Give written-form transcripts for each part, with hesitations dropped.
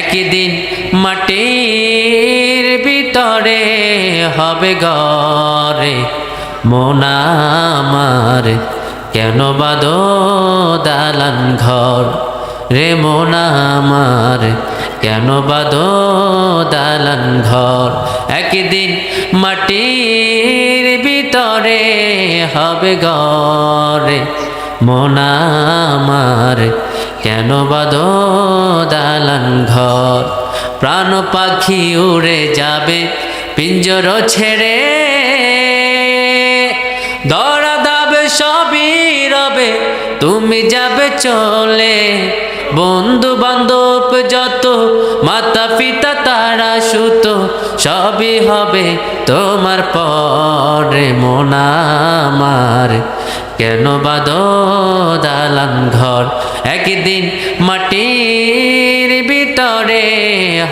একদিন মাটির ভিতরে হবে ঘরে, মন আমার কেন বাঁধো দালান ঘর, রে মন আমার কেন বাঁধো দালান ঘর। একদিন মাটির ভিতরে হবে ঘরে, মন আমার কেন বাঁধো দালান ঘর। প্রাণ পাখি উড়ে যাবে পিঞ্জর ছেড়ে, ধরা দাবে সবই রবে তুমি যাবে চলে। বন্ধু বান্ধব যত মাতা পিতা তারা সুত সবই হবে তোমার পরে, মন আমার কেন বাঁধো দালান ঘর। একদিন মাটির ভিতরে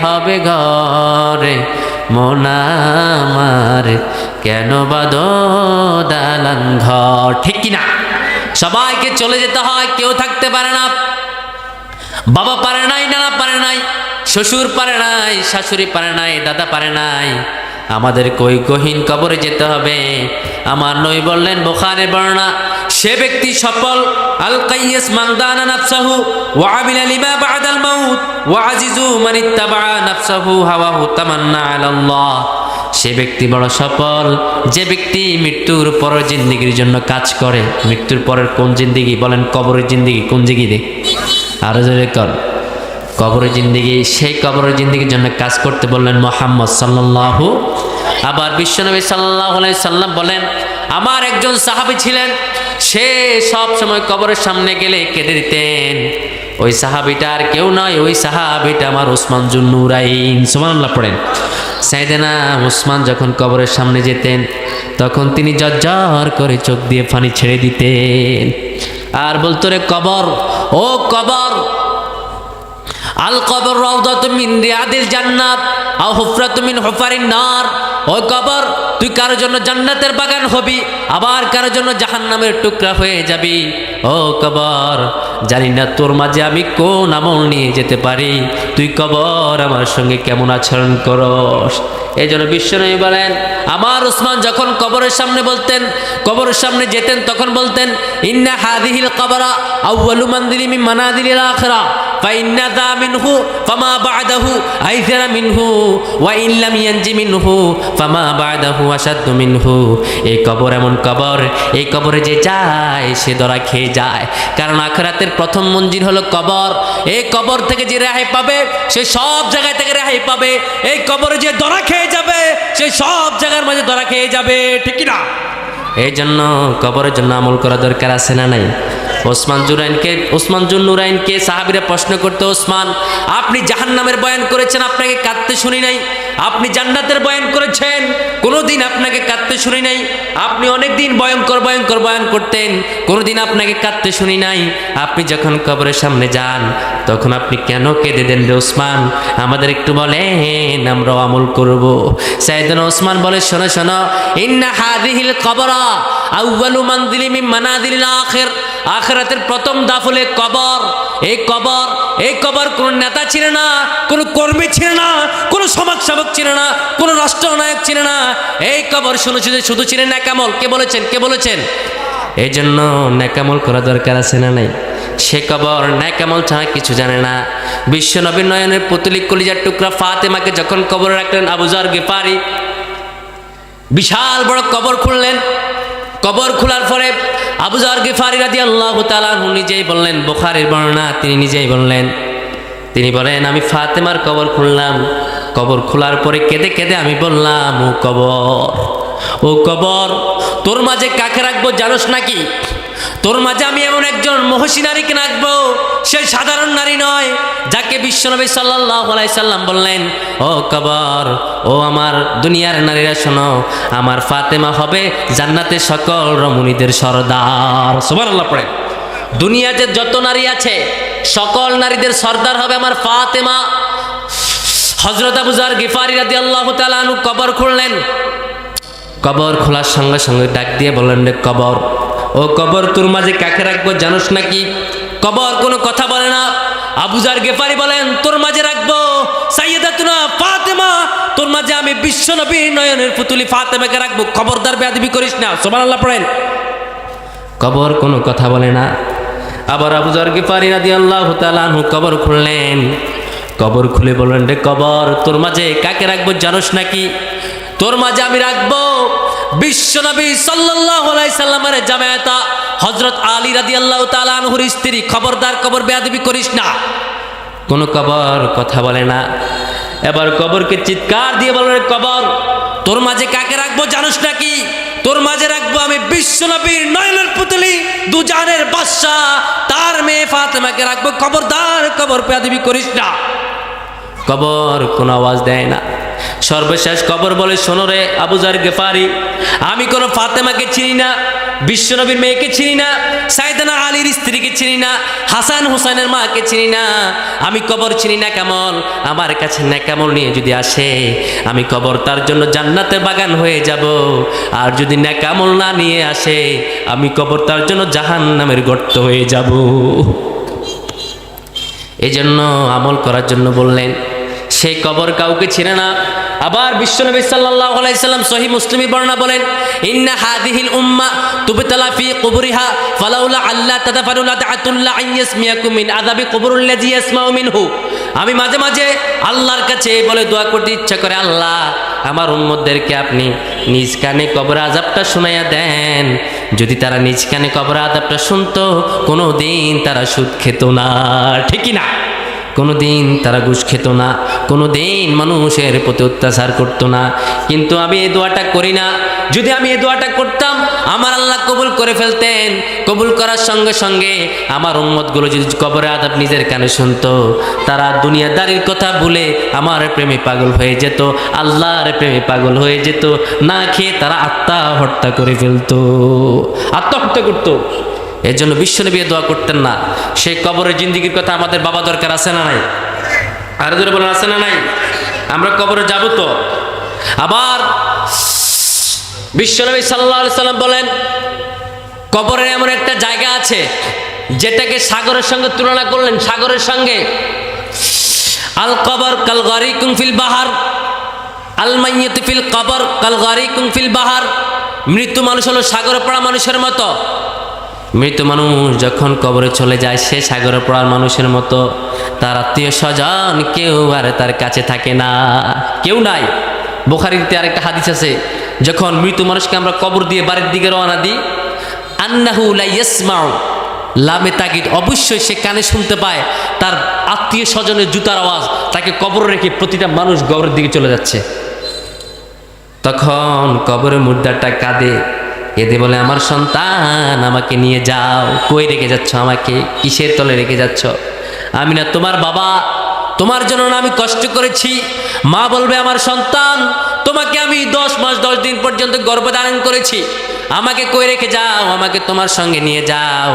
হবে ঘরে, মন আমার কেন বাঁধো দালান ঘর। ঠিক কিনা? সবাইকে চলে যেতে হয়, কেউ থাকতে পারে না। বাবা পারে নাই, নানা পারে নাই, শ্বশুর পারে নাই, শাশুড়ি পারে নাই, দাদা পারে নাই। আমাদের কই গহীন কবরে যেতে হবে। আমার নবী বললেন, বুখারীর বর্ণনা, সে ব্যক্তি সফল আল কাইয়িস মান দানা নাফসাহু ওয়া আমিলা লিমা বা'দাল মাউত ওয়া আজিজু মান ইত্তাবা নাফসাহু হাওয়াহু তামান্না আলাল্লাহ। সে ব্যক্তি বড় সফল যে ব্যক্তি মৃত্যুর পরের জিন্দেগির জন্য কাজ করে। মৃত্যুর পরের কোন জিন্দেগি? বলেন কবরের জিন্দেগি। কোন জিন্দেগি? আরো জোরে কর। কবরের জিন্দেগি। সেই কবরের জিন্দেগির জন্য কাজ করতে বললেন মুহাম্মদ সাল্লাল্লাহু। আবার বিশ্বনবী সাল্লাল্লাহু আলাইহি সাল্লাম বলেন, আমার একজন সাহাবী ছিলেন, সে সব সময় কবরের সামনে গেলে কেঁদে দিতেন। ওই সাহাবীটা আর কেউ নয়, ওই সাহাবীটা আমার উসমান জুন নুরাইন। সুবহানাল্লাহ পড়েন। সাইয়েদনা উসমান যখন কবরের সামনে যেতেন তখন তিনি ঝরঝর করে চোখ দিয়ে পানি ছেড়ে দিতেন আর বলতো, রে কবর, ও কবর, আল কবর রাউদাতুম মিন রিয়াদিল জান্নাত আও হুফরাতুম মিন হুফারিন নার। ও কবর, তুই কারোর জন্য জান্নাতের বাগান হবি, আবার কারোর জন্য জাহান্নামের টুকরা হয়ে যাবি। ও কবর, জানি না তোর মাঝে আমি কোন আমল নিয়ে যেতে পারি, তুই কবর আমার সঙ্গে কেমন আচরণ করস। এই জন্য বিশ্বনবী বলেন, আমার উসমান যখন কবরের সামনে বলতেন, কবরের সামনে যেতেন, তখন বলতেন, ইন্না হাযিহিল কবরা আউয়ালু মানজিলি মিন মানাজিলিল আখিরা ফাইন্না যা মিনহু ফামা বা'দাহু আইযারা মিনহু ওয়া ইন লাম ইয়ানজি মিনহু ফামা বা'দাহু আশাদ্দু মিনহু। এই কবর এমন কবর, এই কবরে যে যায় সে ধরা খেয়ে যায়, কারণ আখিরাতের প্রথম মঞ্জিল হলো কবর। এই কবর থেকে যে রেহাই পাবে সে সব জায়গায় থেকে রেহাই পাবে। এই কবরে যে ধরা খেয়ে যাবে সে সব জায়গার মাঝে ধরা খেয়ে যাবে। ঠিক না? এই জন্য কবরের জন্য আমল করা দরকার আছে না নাই? উসমান জুন নুরাইনকে সাহাবীরা প্রশ্ন করতে, ওসমান, আপনি জাহান্নামের বয়ান করেছেন, আপনাকে কাঁদতে শুনি নাই। আপনি জান্নাতের বয়ান করেছেন, কোনোদিন আপনাকে কাঁদতে শুনি নাই। আপনি অনেকদিন ভয়ঙ্কর ভয়ঙ্কর বয়ান করতেন, কোনোদিন আপনাকে কাঁদতে শুনি নাই। আপনি যখন কবরের সামনে যান তখন আপনি কেন কেঁদে দেন রে ওসমান? আমাদের একটু বলেন, আমরাও আমল করব। সাইয়েদনা ওসমান বলে, শোনো শোনো, ইন্না হাযিহিল কবরা আউয়ালু মানজিলি মিন মানাজিলিল আখির। আখিরাতের প্রথম ধাপ হলো কবর। এই কবর কোন নেতা ছিল না, কোন কর্মী ছিল না, কোন সমাজসেবক ছিল না, কোন রাষ্ট্রনায়ক ছিল না। এই কবর শুধু ছিলেন নেকামল। কে বলেছেন? এই জন্য নেকামল করা দরকার আছে না নাই? সে কবর নেকামল ছাড়া কিছু জানে না। বিশ্বনবীর নয়নের পুতলি কলিজার টুকরা ফাতেমাকে যখন কবরে রাখলেন আবু যর গিফারি, বিশাল বড় কবর খুললেন। কবর খোলার পরে আবু যর গিফারি রাদিয়াল্লাহু তাআলা আনহু নিজেই বললেন, বুখারীর বর্ণনা, তিনি নিজেই বললেন, তিনি বলেন, আমি ফাতেমার কবর খুললাম। কবর খোলার পরে কেঁদে কেঁদে আমি বললাম, ও কবর, তোর মাঝে কাকে রাখবো জানোস নাকি? তোর মাঝে আমি এমন একজন মহসী নারীকে রাখবো, সে সাধারণ নারী নয়, যাকে বিশ্বনবী সাল্লাল্লাহু আলাইহি সাল্লাম বললেন, ও কবর, ও আমার দুনিয়ার নারীরা শোনো, আমার ফাতেমা হবে জান্নাতের সকল রমণীদের সর্দার। সুবহানাল্লাহ পড়ে। দুনিয়াতে যত নারী আছে সকল নারীদের সর্দার হবে আমার ফাতেমা। হযরত আবু যর গিফারি রাদিয়াল্লাহু তাআলা আনহু কবর খুললেন। কবর খোলার সঙ্গে সঙ্গে ডাক দিয়ে বললেন, রে কবর, ও কবর, তোর মাঝে কাকে রাখবো জানোস নাকি? কবর কোনো কথা বলে না। আবু যর গিফারি বলেন, তোর মাঝে রাখবো তোর মাঝে আমি বিশ্ব নবীর নয়নের পুতুলি ফাতেমাকে রাখবো, খবরদার বেয়াদবি করিস না। সুবহানাল্লাহ পড়েন। কবর কোনো কথা বলে না। আবার আবু যর গিফারি রাদিয়াল্লাহু তাআলা আনহু কবর খুললেন। কবর খুলে বললেন, রে কবর, তোর মাঝে কাকে রাখবো জানোস নাকি? তোর মাঝে আমি রাখবো বিশ্বনবী সাল্লাল্লাহু আলাইহি সাল্লামের জামাতা হযরত আলী রাদিয়াল্লাহু তাআলা আনহুর স্ত্রী। খবরদার কবর বেয়াদবি করিস না। কোনো কবর কথা বলে না। এবার কবরকে চিৎকার দিয়ে বললেন, কবর, তোর মাঝে কাকে রাখবো জানোস নাকি? তোর মাঝে রাখবো আমি বিশ্বনবীর নয়নের পুতুলি, দুজাহানের বাদশা, তার মেয়ে ফাতেমাকে রাখবো। খবরদার কবর বেয়াদবি করিস না। কবর কোনো আওয়াজ দেয় না। সর্বশেষ কবর বলে, শোনো রে আবু যর গিফারি, আমি কোনো ফাতেমাকে চিনি না, বিশ্বনবীর মেয়েকে চিনি না, সাইয়েদনা আলীর স্ত্রীকে চিনি না, হাসান হুসাইনের মাকে চিনি না। আমি কবর চিনি না কেমন? আমার কাছে নেকামল নিয়ে যদি আসে, আমি কবর তার জন্য জান্নাতের বাগান হয়ে যাব। আর যদি নেকামল না নিয়ে আসে, আমি কবর তার জন্য জাহান্নামের গর্ত হয়ে যাব। এজন্য আমল করার জন্য বললেন। সেই কবর কাউকে চিনে না। আবার বিশ্বনবী সাল্লাল্লাহু আলাইহি সাল্লাম সহিহ মুসলিমের বর্ণনা বলেন, ইন্না হাদিহিল উম্মাহ তুবতালা ফি কুবরিহা ফালাউলা আল্লাহ তাদাফারু লা তাআতুল্লা আন ইয়াসমিয়াকুম মিন আযাবি কুবরুল্লাযী ইয়াসমাউ মিনহু। আমি মাঝে মাঝে আল্লাহর কাছে বলে দোয়া করতে ইচ্ছা করে, আল্লাহ, আমার উম্মতদেরকে আপনি নিজ কানে কবর আযাবটা শোনাইয়া দেন। যদি তারা নিজ কানে কবর আযাবটা শুনতো, কোনো দিন তারা সুদ খেত না। ঠিকই না? কোনো দিন তারা ঘুষ খেত না, কোনো দিন মানুষের প্রতি অত্যাচার করতো না। কিন্তু আমি এই দোয়াটা করি না। যদি আমি এই দোয়াটা করতাম, আমার আল্লাহ কবুল করে ফেলতেন। কবুল করার সঙ্গে সঙ্গে আমার উম্মতগুলো যদি কবরে আযাব নিজের কানে শুনতো, তারা দুনিয়াদারির কথা ভুলে আমার প্রেমে পাগল হয়ে যেত, আল্লাহর প্রেমে পাগল হয়ে যেত। না খেয়ে তারা আত্মহত্যা করে ফেলতো, আত্মহত্যা করতো। এর জন্য বিশ্বনবী দোয়া করতেন না। সেই কবরের জিন্দিগির কথা আমাদের বাবা দরকার আছে না নাই? আরো জোরে বলেন, আছে না নাই? আমরা কবরে যাব তো। আবার বিশ্বনবী সাল্লাল্লাহু আলাইহি সাল্লাম বলেন, কবরের এমন একটা জায়গা আছে যেটাকে সাগরের সঙ্গে তুলনা করলেন। সাগরের সঙ্গে, আল কবর কাল গারিকুম ফিল বাহার, আল মাইয়িত ফিল কবর কাল গারিকুম ফিল বাহার। মৃত্যু মানুষ হলো সাগরে পড়া মানুষের মতো। মৃত মানুষ যখন কবরে চলে যায়, সে সাগরে পড়ার মানুষের মতো। তার আত্মীয় স্বজন কেউ আর তার কাছে থাকে না, কেউ নাই। বুখারীতে আরেকটা হাদিস আছে, যখন মৃত মানুষকে আমরা কবর দিয়ে বাড়ির দিকে রওনা দিই, আন্নাহু লা ইয়াসমাউ, লামে তাকিদ, অবশ্যই সে কানে শুনতে পায় তার আত্মীয় স্বজনের জুতার আওয়াজ। তাকে কবরে রেখে প্রতিটা মানুষ কবরের দিকে চলে যাচ্ছে। তখন কবরের মুর্দাটা কাঁদে, এতে বলে, আমার সন্তান, আমাকে নিয়ে যাও। কই রেখে যাচ্ছ আমাকে? কিসের তলে রেখে যাচ্ছ? আমি না তোমার বাবা, তোমার জন্য না আমি কষ্ট করেছি। মা বলবে, আমার সন্তান, তোমাকে আমি 10 মাস 10 দিন পর্যন্ত গর্ভধারণ করেছি, আমাকে কই রেখে যাও, আমাকে তোমার সঙ্গে নিয়ে যাও।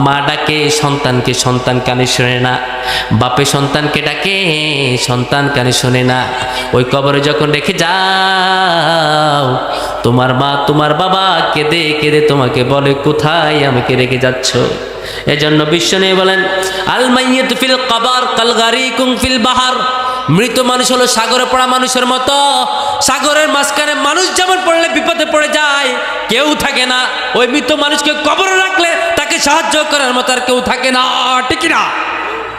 মা ডাকে সন্তানকে, সন্তান কানে শোনে না। বাপে সন্তানকে ডাকে, সন্তান কানে শোনে না। ওই কবরে যখন রেখে যাও, তোমার মা তোমার বাবা কেঁদে কেঁদে তোমাকে বলে, কোথায় আমাকে রেখে যাচ্ছ? এজন্য বিশ্বনবী বলেন, আল মাইয়িতু ফিল কবর কাল গারিকুম ফিল বাহার। মৃত মানুষ হলো সাগরে পড়া মানুষের মতো। সাগরের মাঝখানে মানুষ যেমন পড়লে বিপদে পড়ে যায়, কেউ থাকে না। ওই মৃত মানুষকে কবরে রাখলে তাকে সাহায্য করার মতো আর কেউ থাকে না। ঠিক না?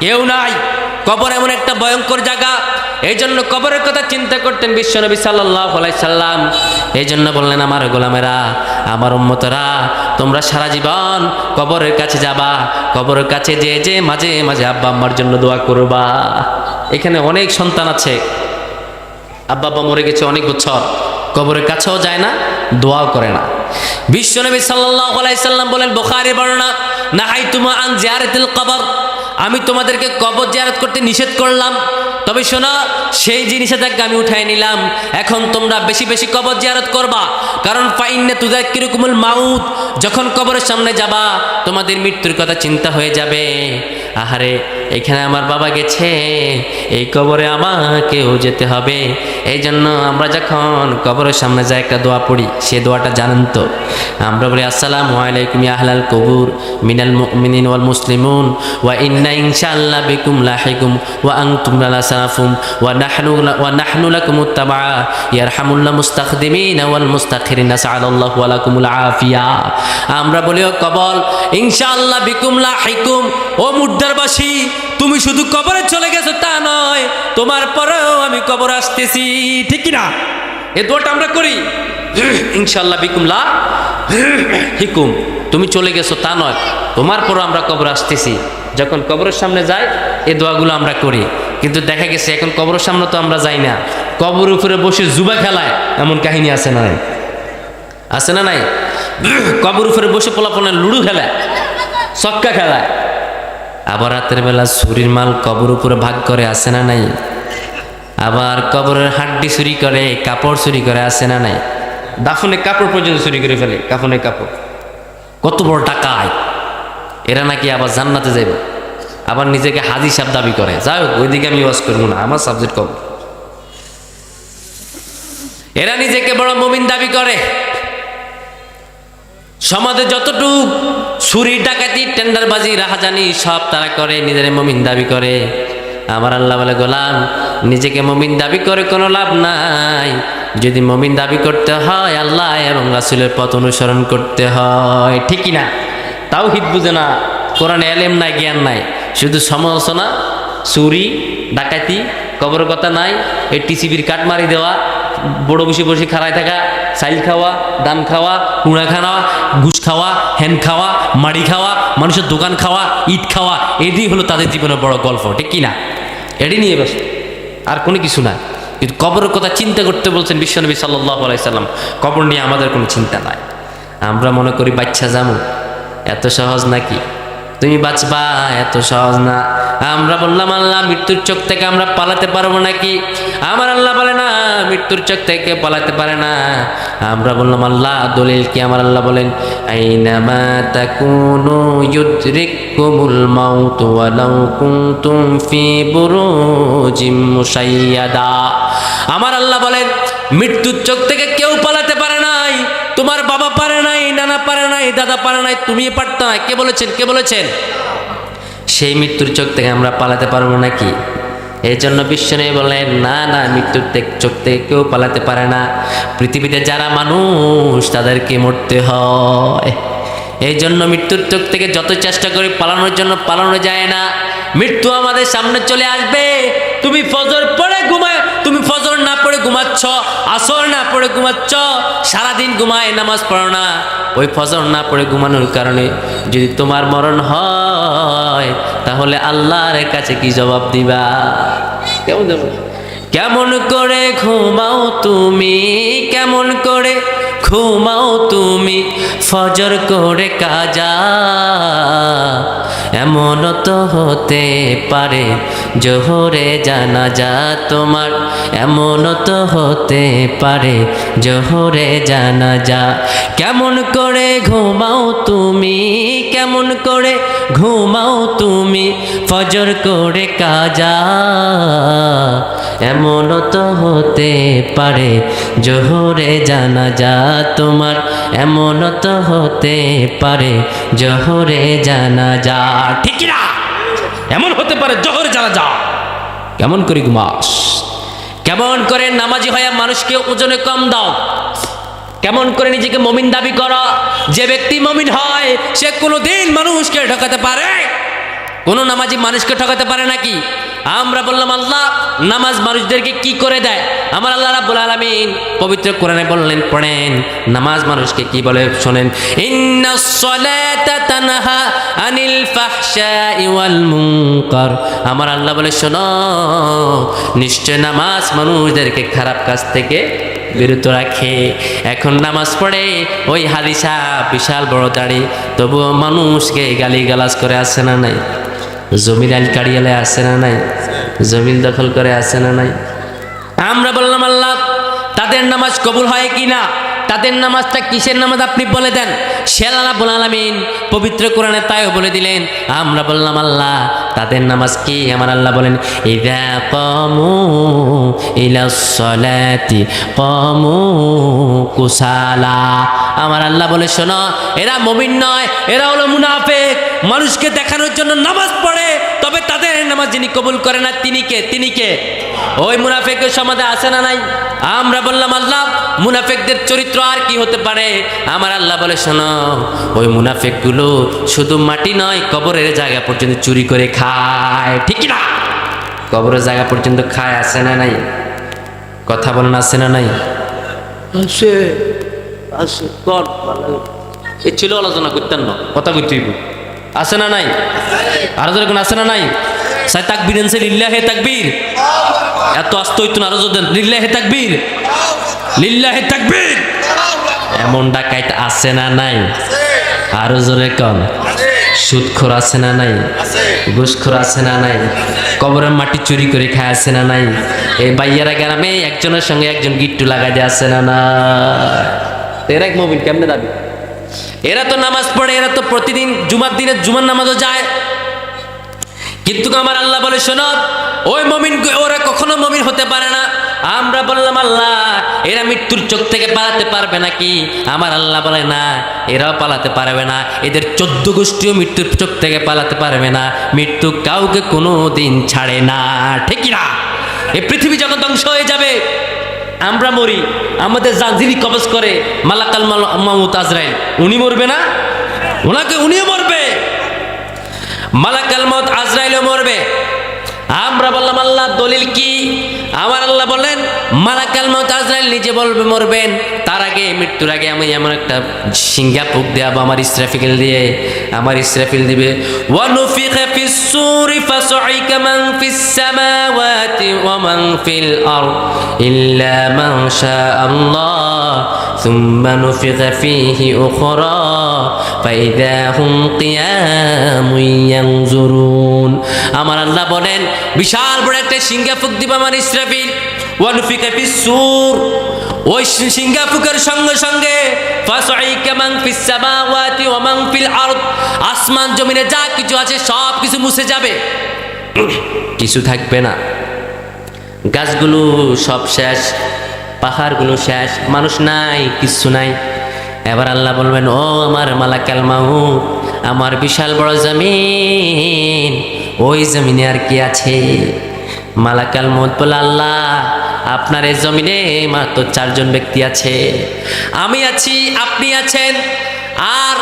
কেউ নাই। কবর এমন একটা ভয়ঙ্কর জায়গা। এই জন্য কবরের কথা চিন্তা করতেন বিশ্বনবী সাল্লাল্লাহু আলাইহি সাল্লাম। এই জন্য বললেন, আমার গোলামেরা, আমার উম্মতরা, তোমরা সারা জীবন কবরের কাছে যাবা। কবরের কাছে যে মাঝে মাঝে আব্বা আম্মার জন্য দোয়া করবা। এখানে অনেক সন্তান আছে, আব্বা আব্বা মরে গেছে অনেক বছর, কবরের কাছেও যায় না, দোয়াও করে না। বিশ্বনবী সাল্লাল্লাহু আলাইহি সাল্লাম বলেন, বুখারীর বর্ণনা, নাহাইতুমা আন জিয়ারাতিল কবর, আমি তোমাদেরকে কবর জিয়ারত করতে নিষেধ করলাম, তবে শোনা, সেই যে নিষেধাজ্ঞা আমি উঠাই নিলাম। এখন তোমরা বেশি বেশি কবর জিয়ারত করবা, কারণ ফাইন্না তুযাক্কিরুকুমুল মাউত, যখন কবরের সামনে যাবা তোমাদের মৃত্যুর কথা চিন্তা হয়ে যাবে। আহারে, এখানে আমার বাবা গেছে, এই কবরে আমাকেও যেতে হবে। এই জন্য আমরা যখন কবরের সামনে যাই একটা দোয়া পড়ি, সে দোয়াটা জানেন তো? আমরা বলি আসসালামু আলাইকুম ইয়া আহলাল কবুর মিনাল মুমিনিন ওয়াল মুসলিমুন ওয়া ইন্না ইনশাআল্লাহ বিকুম লাহিকুম ওয়া আনতুম লা সারাফুম ওয়া নাহনু লাকুম মুত্তাবা ইয়ারহামুল্লাহ মুস্তাখদিমিন ওয়াল মুস্তাখিরিন নাসআলুল্লাহু ওয়া লাকুমুল আফিয়া। আমরা বলি ও কবর ইনশাআল্লাহ বিকুম লাহিকুম, ও মুর্দারবাসী তুমি শুধু কবরে চলে গেছো তা নয়, তোমার পরেও আমি কবর আসতেছি, ঠিক কি না? এই দোয়াটা আমরা করি, ইনশাআল্লাহ বিকুম লাহিকুম, তুমি চলে গেছো তা নয়, তোমার পরেও আমরা কবর আসতেছি। যখন কবরের সামনে যাই এই দোয়াগুলো আমরা করি, কিন্তু দেখা গেছে এখন কবরের সামনে তো আমরা যাই না, কবরের উপরে বসে জুবা খেলায়, এমন কাহিনী আছে না নাই? আছে না নাই? কবর উপরে বসে পোলাপনের লুডু খেলায়, ছক্কা খেলায়, আবার রাতের বেলা চুরির মাল কবর উপরে ভাগ করে, আছে না নাই? আবার কবরের হাড্ডি চুরি করে, কাপড় চুরি করে, আছে না নাই? দাফনের কাপড় পর্যন্ত চুরি করে ফেলে, কাফনের কাপড়। কত বড় টাকায় এরা নাকি আবার জান্নাতে যাবে, আবার নিজেকে হাজি সাহেব দাবি করে। যাই হোক, ওইদিকে আমি ওয়াজ করবো না, আমার সাবজেক্ট কম। এরা নিজেকে বড় মুমিন দাবি করে, সমাজে যতটুকু চুরি ডাকাতি টেন্ডারবাজি রাহাজানি সব তারা করে, নিজের মুমিন দাবি করে। আমার আল্লাহ বলে গোলাম, নিজেকে মুমিন দাবি করে কোনো লাভ নাই। যদি মুমিন দাবি করতে হয় আল্লাহ এবং রাসূলের পথ অনুসরণ করতে হয়, ঠিক কি না? তাওহীদ বুঝে না, কোরআনে এলেম নাই, জ্ঞান নাই, শুধু সমালোচনা, চুরি ডাকাতি, কবর কথা নাই, এই টিসিবির কাট মারি দেওয়া, বড় বসে বসে খাড়ায় থাকা, চাইল খাওয়া, দান খাওয়া, কুড়া খাওয়া, ঘুষ খাওয়া, হ্যান খাওয়া, মাড়ি খাওয়া, মানুষের দোকান খাওয়া, ইট খাওয়া, এটাই হলো তাদের জীবনের বড় গল্প, ঠিক কি না? এটি নিয়ে ব্যস্ত, আর কোনো কিছু না। কিন্তু কবরের কথা চিন্তা করতে বলছেন বিশ্বনবী সাল্লাল্লাহু আলাইহি সাল্লাম, কবর নিয়ে আমাদের কোনো চিন্তা নাই। আমরা মনে করি বাচ্চা যামু, এত সহজ নাকি? তুমি বাঁচবা, এত সহজ না। আমরা বললাম আল্লাহ মৃত্যুর চোখ থেকে আমরা পালাতে পারবো নাকি? আমার আল্লাহ বলে না, মৃত্যুর চোখ থেকে পালাতে পারে না। আমরা বললাম আল্লাহ দলিল কি? আমার আল্লাহ বলেন আইনামা তাকুনু ইউদরিকুমুল মাউত ওয়ালাউ কুনতুম ফি বুরুজিম মুশাইয়াদা। আমার আল্লাহ বলেন মৃত্যুর চোখ থেকে কেউ পালাতে পারে নাই। তোমার বাবা পারে নাই, নানা পারে নাই, দাদা পারে নাই, তুমি পারত না। কে বলেছেন? কে বলেছেন? সেই মৃত্যুর চোখ থেকে আমরা পালাতে পারবো নাকি? এই জন্য বিশ্বনবী বলেন না না, মৃত্যুর চোখ থেকে কেউ পালাতে পারে না। পৃথিবীতে যারা মানুষ তাদেরকে মরতে হয়। এই জন্য মৃত্যুর চোখ থেকে যত চেষ্টা করি পালানোর জন্য পালানো যায় না। মৃত্যু আমাদের সামনে চলে আসবে। তুমি ফজর পড়ে ঘুমায়, তুমি ফজর না পড়ে ঘুমাচ্ছ, আসর না পড়ে ঘুমাচ্ছ, সারাদিন ঘুমায়, নামাজ পড়ো না। ওই ফজর না পড়ে ঘুমানোর কারণে যদি তোমার মরণ হয় তাহলে আল্লাহর কাছে কি জবাব দিবা? কেমন দেব? কেমন করে ঘুমাও তুমি, কেমন করে ঘুমাও তুমি ফজর করে কাজা? এমন তো হতে পারে জোহরে জানাজা তোমার, এমন তো হতে পারে জোহরে জানাজা। কেমন করে ঘুমাও তুমি, কেমন করে ঘুমাও তুমি ফজর করে কাজা? এমন তো হতে পারে জোহরে জানাজা তোমার, এমন তো হতে পারে জোহরে জানাজা। ঠিক না? এমন হতে পারে জোহরে জানাজা। কেমন করে ঘুমাস? কেমন করে নামাজি হয়ে মানুষকে ওজনে কম দাও? কেমন করে নিজেকে মুমিন দাবি করো? যে ব্যক্তি মুমিন হয় সে কোনোদিন মানুষকে ঠকাতে পারে? কোনো নামাজি মানুষকে ঠকাতে পারে নাকি? আমরা বললাম আল্লাহ নামাজ মানুষদেরকে কি করে দেয়? আমার আল্লাহ রাব্বুল আলামিন পবিত্র কোরআনে বললেন, পড়েন নামাজ মানুষকে কি বলে শোনেন। ইন্নাস সালাতা তানহা আনিল ফাহশাই ওয়াল মুনকার। আমার আল্লাহ বলে শোনো, নিশ্চয় নামাজ মানুষদেরকে খারাপ কাজ থেকে বিরত রাখে। এখন নামাজ পড়ে ওই হাদিসা বিশাল বড় দাড়ি, তবুও মানুষকে গালি গালাজ করে, আসে না নাই? জমির আইল কাড়িয়ালে আসে না নাই? জমিন দখল করে আসে না নাই? আমরা বললাম আল্লাহ তাদের নামাজ কবুল হয় কি না? তাদের নামাজটা কিসের নামাজ আপনি বলে দেন। সে আল্লাহ রাব্বুল আলামিন পবিত্র কোরআনে তাইও বলে দিলেন। আমরা বললাম আল্লাহ তাদের নামাজ কি? আমার আল্লাহ বলেন ইযা কামু ইলাস সালাতি কামু কুসালা। আমার আল্লাহ বলে শোনো, এরা মুমিন নয়, এরা হলো মুনাফিক। মানুষকে দেখানোর জন্য নামাজ পড়ে, তবে তাদের নামাজ যিনি কবুল করে না তিনি কে? তিনি কে? ওই মুনাফিকের সমাজে আছে না নাই? আমরা বললাম আল্লাহ মুনাফিকদের চরিত্র আর কি হতে পারে? আমার আল্লাহ বলে শোনো, ওই মুনাফিকগুলো শুধু মাটি নয়, কবরের জায়গা পর্যন্ত চুরি করে খায়। ঠিক না? কবরের জায়গা পর্যন্ত খায়, আছে না নাই? কথা বলেন, আছে না নাই? আছে আছে। কর এই ছিল আলোচনা করতেন না, কথা কইতে হইব। আছে না নাই? আরো যেরকম আছে না নাই? সাই তাকবীর এনছে লিল্লাহে তাকবীর। এত আস্ত হইতো না, আরো যদি লিল্লাহে তাকবীর, লিল্লাহে তাকবীর। এমন ডাকাইত আছে না নাই? আরো জোরে কম। সুদখোর আছে না নাই? ঘুষখোর আছে না নাই? কবরের মাটি চুরি করে খায় আছে না নাই? এই বাইয়ারা গ্রামে একজনের সঙ্গে একজন গিট্টু লাগাই দিয়ে আছে না না? এরা এক মুমিন কেমনে দাবি? এরা তো নামাজ পড়ে, এরা তো প্রতিদিন জুমার দিনে জুমার নামাজও যায়, কিন্তু আমার আল্লাহ বলে শোনো, ওই মুমিন ওরা কখনো মুমিন হতে পারে না। আমরা বললাম আল্লাহ এরা মৃত্যুর চোখ থেকে পালাতে পারবে নাকি? আমার আল্লাহ বলে না, এরাও পালাতে পারবে না। এদের 14 গোষ্ঠীও মৃত্যুর চোখ থেকে পালাতে পারবে না। মৃত্যু কাউকে কোনো দিন ছাড়ে না। ঠিক না? এই পৃথিবী যখন ধ্বংস হয়ে যাবে, আমরা মরি, আমাদের যিনি কবজ করে মালাকাল মাউত আজরাইল, উনি মরবে না? উনিও মরবে, মালাকাল মাউত আজরাইলও মরবে। আমরা বললাম আল্লাহ দলিল কি? আমার আল্লাহ বলেন মালাকাল মাউত আজরাইল নিজে বলবে মরবেন, তার আগে মৃত্যুর আগে আমি এমন একটা সিংহা ফুঁক দেব আমার ইসরাফিল দিয়ে, আমার ইসরাফিল দিবে ওয়া নুফিখা ফিস সূরি ফাসঈকা মান ফিস সামাওয়াতি ওয়া মান ফিল আরদ ইল্লা মান শাআল্লাহ সুম্মা নুফিখা ফীহি উখরা ফাইযা হুম কিয়ামুন ইয়ানজুরুন। আমার আল্লাহ বলেন বিশাল বড় একটা সিংহা ফুঁক দিব আমার ইসরাফিল, ওয়া নুফিখা ফিস সূর, ওই সিংহা ফুঁকের সঙ্গে সঙ্গে ফাসঈকা মান ফিস সামাওয়াতি ওয়া মান ফিল আরদ, আসমান জমিনে যা কিছু আছে সব কিছু মুছে যাবে, কিছু থাকবে না। গাছগুলো সব শেষ, পাহাড়গুলো শেষ, মানুষ নাই, কিচ্ছু নাই। এবার আল্লাহ বলবেন ও আমার মালাকাল মাউত, আমার বিশাল বড় জমিন, ওই জমিনে আর কি আছে? মালাকাল মাউত বলে আল্লাহ আপনার এই জমিনে মাত্র 4 জন ব্যক্তি আছে, আমি আছি, আপনি আছেন, আর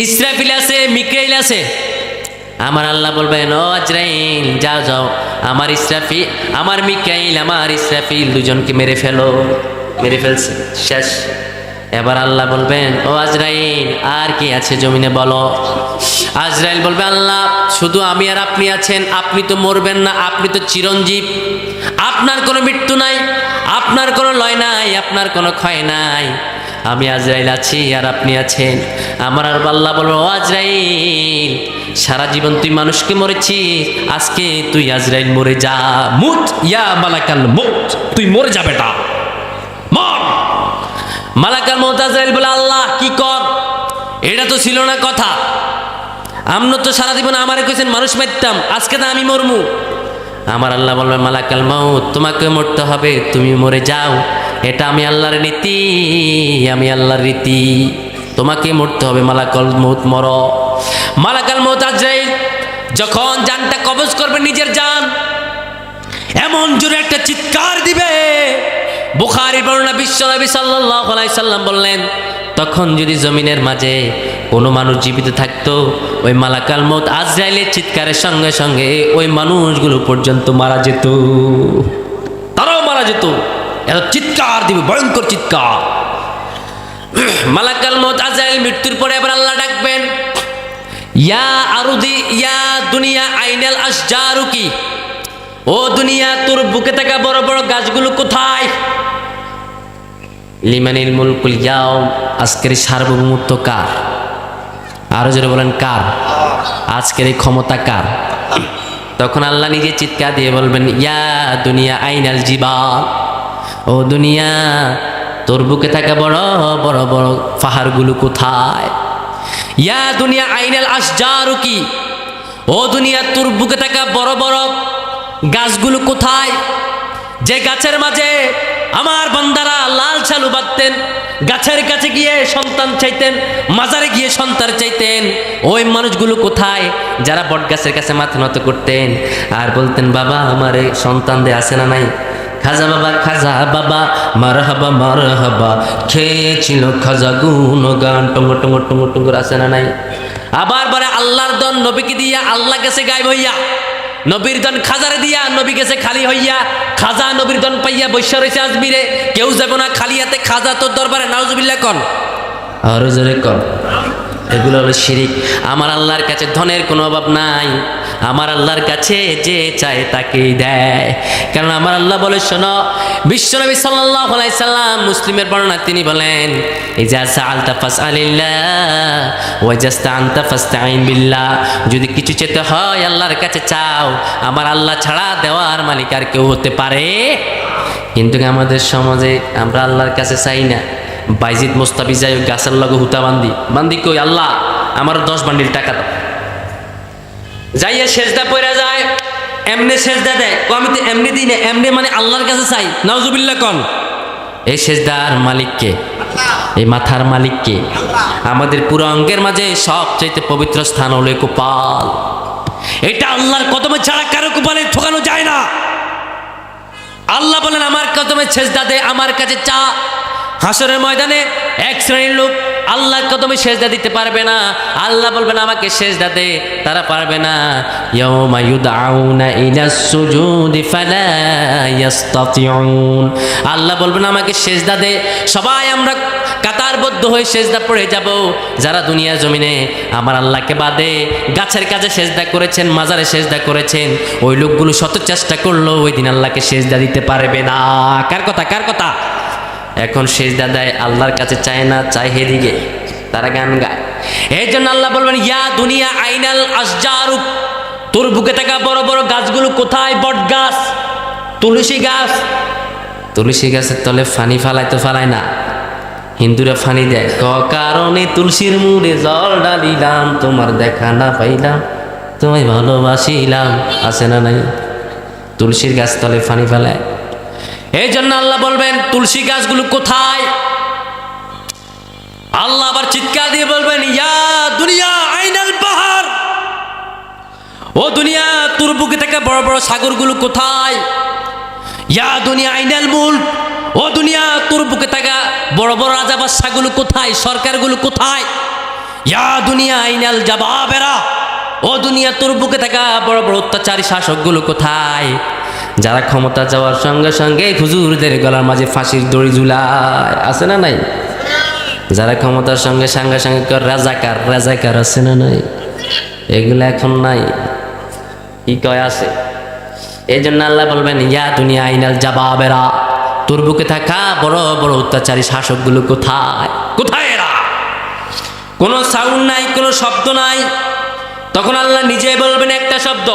ইসরাফিল আছে, মিকাইল আছে। আমার আল্লাহ বলবেন ও আজরাইল যাও যাও, আমার ইসরাফিল, আমার মিকাইল, আমার ইসরাফিল দুজনকে মেরে ফেলো। মেরে ফেলছে, শেষ। এবার আল্লাহ বলবেন ও আজরাইল আর কি আছে জমিনে বলো। আজরাইল বলবে আল্লাহ শুধু আমি আর আপনি আছেন, আপনি তো মরবেন না, আপনি তো চিরঞ্জীব, আপনার কোনো মৃত্যু নাই, আপনার কোনো লয় নাই, আপনার কোনো ক্ষয় নাই। আমি আজরাইল আছি আর আপনি আছেন। আমার আর আল্লাহ বলবো ও আজরাইল সারা জীবন তুই মানুষকে মরেছিস, আজকে তুই আজরাইল মরে যা, মুত ইয়া মালাকাল মউত, তুই মরে যা বেটা, মর। মালাকাল মউত আজরাইল বলে আল্লাহ কি কর, এটা তো ছিল না কথা, আমরা তো সারা জীবন আমারে কইছেন মানুষ মারতাম, আজকে তো আমি মরমু। আমার আল্লাহ বলবে মালাকাল মউত তোমাকে মরতে হবে, তুমি মরে যাও, এটা আমি আল্লাহর নীতি, আমি আল্লাহর রীতি, তোমাকে মরতে হবে, মালাকাল মউত মর। মালাকাল মউত আজরাইল যখন জানটা কবজ করবে নিজের জান, এমন জোরে একটা চিৎকার দিবে, বুখারী বর্ণনা বিশ্বনবী সাল্লাল্লাহু আলাইহি সাল্লাম বললেন তখন যদি জমিনের মাঝে কোনো মানুষ জীবিত থাকতো, ওই মালাকাল মউত আজরাইলের চিৎকারের সঙ্গে সঙ্গে ওই মানুষগুলো পর্যন্ত মারা যেত, তারাও মারা যেত, এত চিৎকার দিবে, ভয়ঙ্কর চিৎকার। মালাকাল মউত আজরাইল মৃত্যুর পরে এবার আল্লাহ ডাকবেন ইয়া আরুদি ইয়া দুনিয়া আইনাল আশজারুকি, ও দুনিয়া তোর বুকে থাকা বড় বড় গাছগুলো কোথায়? লিমানিল মুলকুল ইয়াউম, আজকের সার্বভৌমত্ব কার? আরো জোরে বলেন কার? আজকের এই ক্ষমতা কার? তখন আল্লাহ নিজে চিৎকার দিয়ে বলবেন ইয়া দুনিয়া আইনাল জিবাল, ও দুনিয়া তোর বুকে থাকা বড় বড় বড় পাহাড়গুলো কোথায়? ইয়া দুনিয়া আইনাল আশজারু কি, ও দুনিয়া তোর বুকে থাকা বড় বড় গাছগুলো কোথায়? যে গাছের মাঝে আমার বান্দারা লাল ছালু বাঁধতেন, গাছের কাছে গিয়ে সন্তান চাইতেন, মাজারে গিয়ে সন্তান চাইতেন, ওই মানুষগুলো কোথায়? যারা বট গাছের কাছে মাথা নত করতেন আর বলতেন বাবা আমার সন্তান দে, আছে না নাই? খাজা বাবা মারহাবা মারহাবা, খেয়েছিল খাজা গুণগান, টঙ্গ টঙ্গ টঙ্গ টঙ্গ, আছে না নাই? আবার বলে আল্লাহর দন নবীকে দিয়া আল্লাহ গেছে গায়েব হইয়া, নবীর দন খাজারে দিয়া নবী গেছে খালি হইয়া, খাজা নবীর দন পাইয়া বৈশা রয়েছে আজমিরে, কেউ যাব না খালি হাতে খাজা তোর দরবারে, নাউজুবিল্লাহ কন আর জোরে কন। এগুলো হলো শিরিক। আমার আল্লাহর কাছে ধনের কোনো অভাব নাই, আমার আল্লাহর কাছে যে চায় তাকেই দেয়। কারণ আমার আল্লাহ বলে শোনো, বিশ্বনবী সাল্লাল্লাহু আলাইহি সাল্লাম মুসলিমের বর্ণনা তিনি বলেন ইজা সাআলতা ফাসআলিল্লাহ ওয়া জাস্তাআনতা ফাসতাঈন বিল্লাহ, যদি কিছু চেতে হয় আল্লাহর কাছে চাও, আমার আল্লাহ ছাড়া দেওয়ার মালিক আর কেউ হতে পারে। কিন্তু আমাদের সমাজে আমরা আল্লাহর কাছে চাই না। বাইজিদ মোস্তাফি যাই গাছের লগে হুতা বান্দি কই আল্লাহ আমার 10 বান্ডিল টাকা দাও, যাইয়া সেজদা পড়া যায়, এমনি সেজদা দেয়, আমি তো এমনি দিই না, এমনি মানে আল্লাহর কাছে চাই, নাউজুবিল্লাহ কন। এই সেজদার মালিককে, এই মাথার মালিককে। আমাদের পুরো অঙ্গের মাঝে সবচাইতে পবিত্র স্থান হলো কপাল। এটা আল্লাহর কদমে ছাড়া কারো কপালে ঠকানো যায় না। আল্লাহ বলেন আমার কদমে সেজদা দে, আমার কাছে চা। হাসরের ময়দানে এক শ্রেণীর লোক আল্লাহর কদমে সেজদা দিতে পারবে না, আল্লাহ বলবেন আমাকে সেজদা দে, তারা পারবে না। ইয়াউমা ইউদআউনা ইলাস সুজুদি ফালা ইস্তাতিউন, আল্লাহ বলবেন আমাকে সেজদা দে, সবাই আমরা কাতারবদ্ধ হয়ে সেজদা পড়ে যাব। যারা দুনিয়ার জমিনে আমার আল্লাহকে বাদে গাছের কাছে সেজদা করেছেন, মাজারে সেজদা করেছেন, ওই লোকগুলো শত চেষ্টা করলো ওই দিন আল্লাহকে সেজদা দিতে পারবে না। কার কথা? কার কথা? এখন সেজদা দেয় আল্লাহর কাছে, চায় না, চায় হেদিকে, তারা গান গায়। এই জন্য আল্লাহ বলবেন ইয়া দুনিয়া আইনাল আশজারু, তোর বুকে থাকা বড় বড় গাছগুলো কোথায়? বট গাছ, তুলসী গাছ। তুলসী গাছের তলে ফানি ফালায় তো ফালায় না, হিন্দুরা ফানি দেয়, কারণে তুলসীর মুড়ে জল ডালিলাম, তোমার দেখা না পাইলাম, তোমায় ভালোবাসিলাম, আছে না নাই? তুলসীর গাছ তলে ফানি ফেলায়। এই জন্য আল্লাহ বলবেন তুলসী গাছগুলো কোথায়? আল্লাহ আবার চিৎকার দিয়ে বলবেন ইয়া দুনিয়া আইনাল বাহার, ও দুনিয়া তোর বুকে থাকা বড় বড় সাগরগুলো কোথায়? ইয়া দুনিয়া আইনাল মুলক, ও দুনিয়া তোর বুকে থাকা বড় বড় রাজা বাদশাগুলো কোথায়? সরকারগুলো কোথায়? ইয়া দুনিয়া আইনাল জাবাবেরা, ও দুনিয়া তোর বুকে থাকা বড় বড় অত্যাচারী শাসকগুলো কোথায়? যারা ক্ষমতা যাওয়ার সঙ্গে সঙ্গে হুজুরদের গলার মাঝে ফাঁসির দড়ি ঝুলায়, আছে না নাই? যারা ক্ষমতার সঙ্গে সঙ্গে সঙ্গে রাজাকার রাজাকার, আছে না নাই? এগুলো এখন নাই, কি কয় আছে? এই জন্য আল্লাহ বলবেন ইয়া দুনিয়া আইনাল জাবাবেরা, তোর বুকে থাকা বড় বড় অত্যাচারী শাসকগুলো কোথায়? কোথায় এরা? কোনো সাউন্ড নাই, কোনো শব্দ নাই। তখন আল্লাহ নিজে বলবেন একটা শব্দ,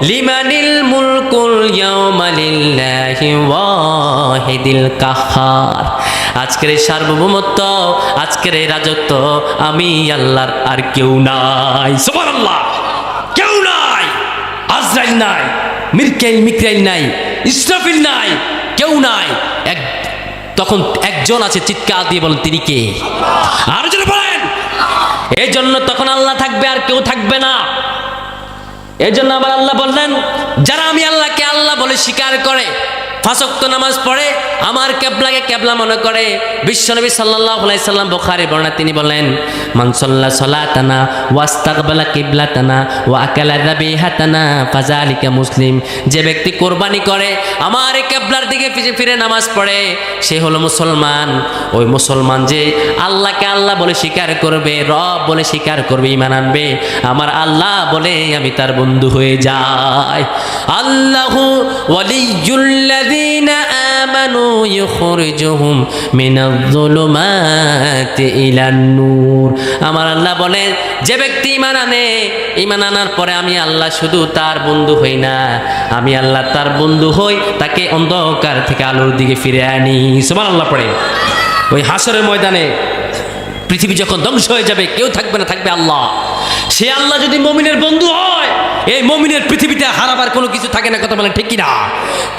লিমানিল মুলকুল ইয়াউমা লিল্লাহি ওয়াহিদিল কাহ্হার, আজকের এই সার্বভৌমত্ব, আজকের এই রাজত্ব আমি আল্লাহর, আর কেউ নাই। সুবহানাল্লাহ, কেউ নাই। আজরাইল নাই, মিকাইল নাই, ইসরাফিল নাই, কেউ নাই। তখন একজন আছে, চিৎকার দিয়ে বলেন তিনি কে? আর যদি বলেন, এই জন্য তখন আল্লাহ থাকবে আর কেউ থাকবে না। এই জন্য আবার আল্লাহ বললেন যারা আমি আল্লাহকে আল্লাহ বলে স্বীকার করে, 5 ওয়াক্ত নামাজ পড়ে, আমার কেবলাকে কেবলা মনে করে। বিশ্বনবী সাল্লাল্লাহু আলাইহি সাল্লাম বুখারী বর্ণনা তিনি বলেন মান সাল্লা সালাতানা ওয়াস্তাকবালা কিবলাতানা ওয়া আকালা যাবিহাতানা ফাযালিকা মুসলিম, যে ব্যক্তি কুরবানি করে আমার কেবলার দিকে ফিরে নামাজ পড়ে সে হলো মুসলমান। ওই মুসলমান যে আল্লাহকে আল্লাহ বলে স্বীকার করবে, রব বলে স্বীকার করবে, ঈমান আনবে, আমার আল্লাহ বলে আমি তার বন্ধু হয়ে যাই। আল্লাহু ওয়ালিয়ুল্লাযী আমানু ইখরিজুহুম মিনাজ-যুলুমাতি ইলান-নূর, আমার আল্লাহ বলেন যে ব্যক্তি ঈমান আনে, ঈমান আনার পরে আমি আল্লাহ শুধু তার বন্ধু হই না, আমি আল্লাহ তার বন্ধু হই, তাকে অন্ধকার থেকে আলোর দিকে ফিরে আনি। সুবহানাল্লাহ পড়ে। ওই হাসরের ময়দানে পৃথিবী যখন ধ্বংস হয়ে যাবে, কেউ থাকবে না, থাকবে আল্লাহ। সে আল্লাহ যদি মমিনের বন্ধু হয়, এই মমিনের পৃথিবীতে হারাবার কোনো কিছু থাকে না, কথা বলে ঠিক কিনা?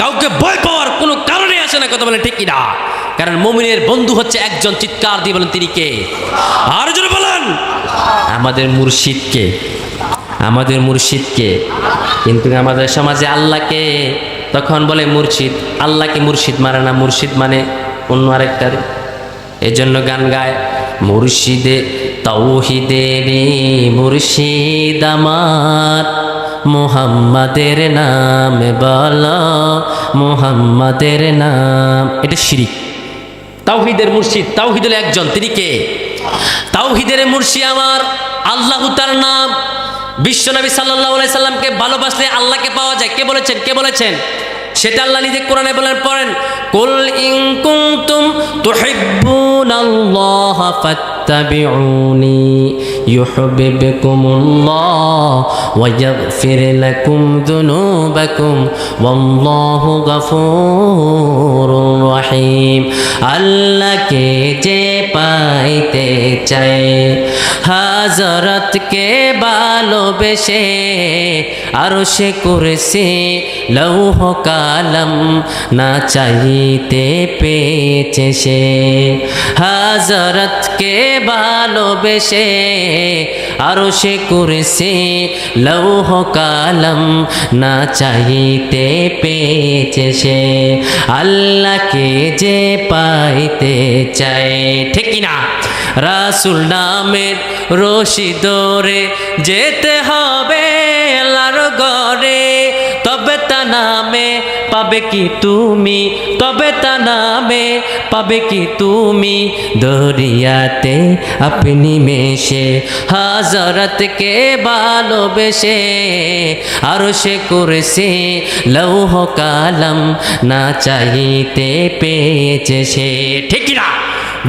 কাউকে ভয় পাওয়ার কোনো কারণে আসে না, কথা বলে ঠিক কিনা? কারণ মমিনের বন্ধু হচ্ছে একজন, চিৎকার দিয়ে বলেন তিনি কে? আর জোরে বলেন আমাদের মুর্শিদকে, আমাদের মুর্শিদকে। কিন্তু আমাদের সমাজে আল্লাহকে তখন বলে মুর্শিদ, আল্লাহকে মুর্শিদ মানে না, মুর্শিদ মানে অন্য আরেকটার। এজন্য গান গায়, মুর্শিদে তাওহীদেরই মুর্শিদ আমার, মুহাম্মাদের নাম বলো, মুহাম্মাদের নাম। এটা শিরিক। তাওহীদের মুর্শিদ, তাওহীদ হলো একজন, তিনি কে? তাওহীদের মুর্শিদ আমার আল্লাহ, তার নাম। বিশ্বনবী সাল্লাল্লাহু আলাইহি সাল্লামকে ভালোবাসলে আল্লাহকে পাওয়া যায়। কে বলেছেন? কে বলেছেন? সেটা আল্লাহ নিজে কোরআনে বলেন, পড়েন, কুল ইন কুনতুম তুহিব্বুনাল্লাহ ফাত্তাবিউনি ইউহিব্বুকুমুল্লাহ ওয়া ইয়াগফির লাকুম যুনুবাকুম ওয়াল্লাহু গফুরুর রহিম। আল্লাহকে যে পাইতে চায়, হযরতকে ভালোবেসে আরশে কুরসি লৌহ কালাম না চাইতে পেয়েছে সে। হযরতকে ভালোবেসে আরশে কুরসি লৌহ কালাম না চাইতে পেয়েছে সে। আল্লাহকে যে পাইতে চায়, ঠিক কিনা? রাসূল নামের রশি ধরে যেতে হবে আল্লাহর ঘরে, তবে তা নামে পাবে কি তুমি, তবে তা নামে পাবে কি তুমি দরিয়াতে আপনি মেশে। হযরতকে ভালোবেসে আরশে কুরসি লৌহ কালাম না চাইতে পেয়েছে সে, ঠিক না?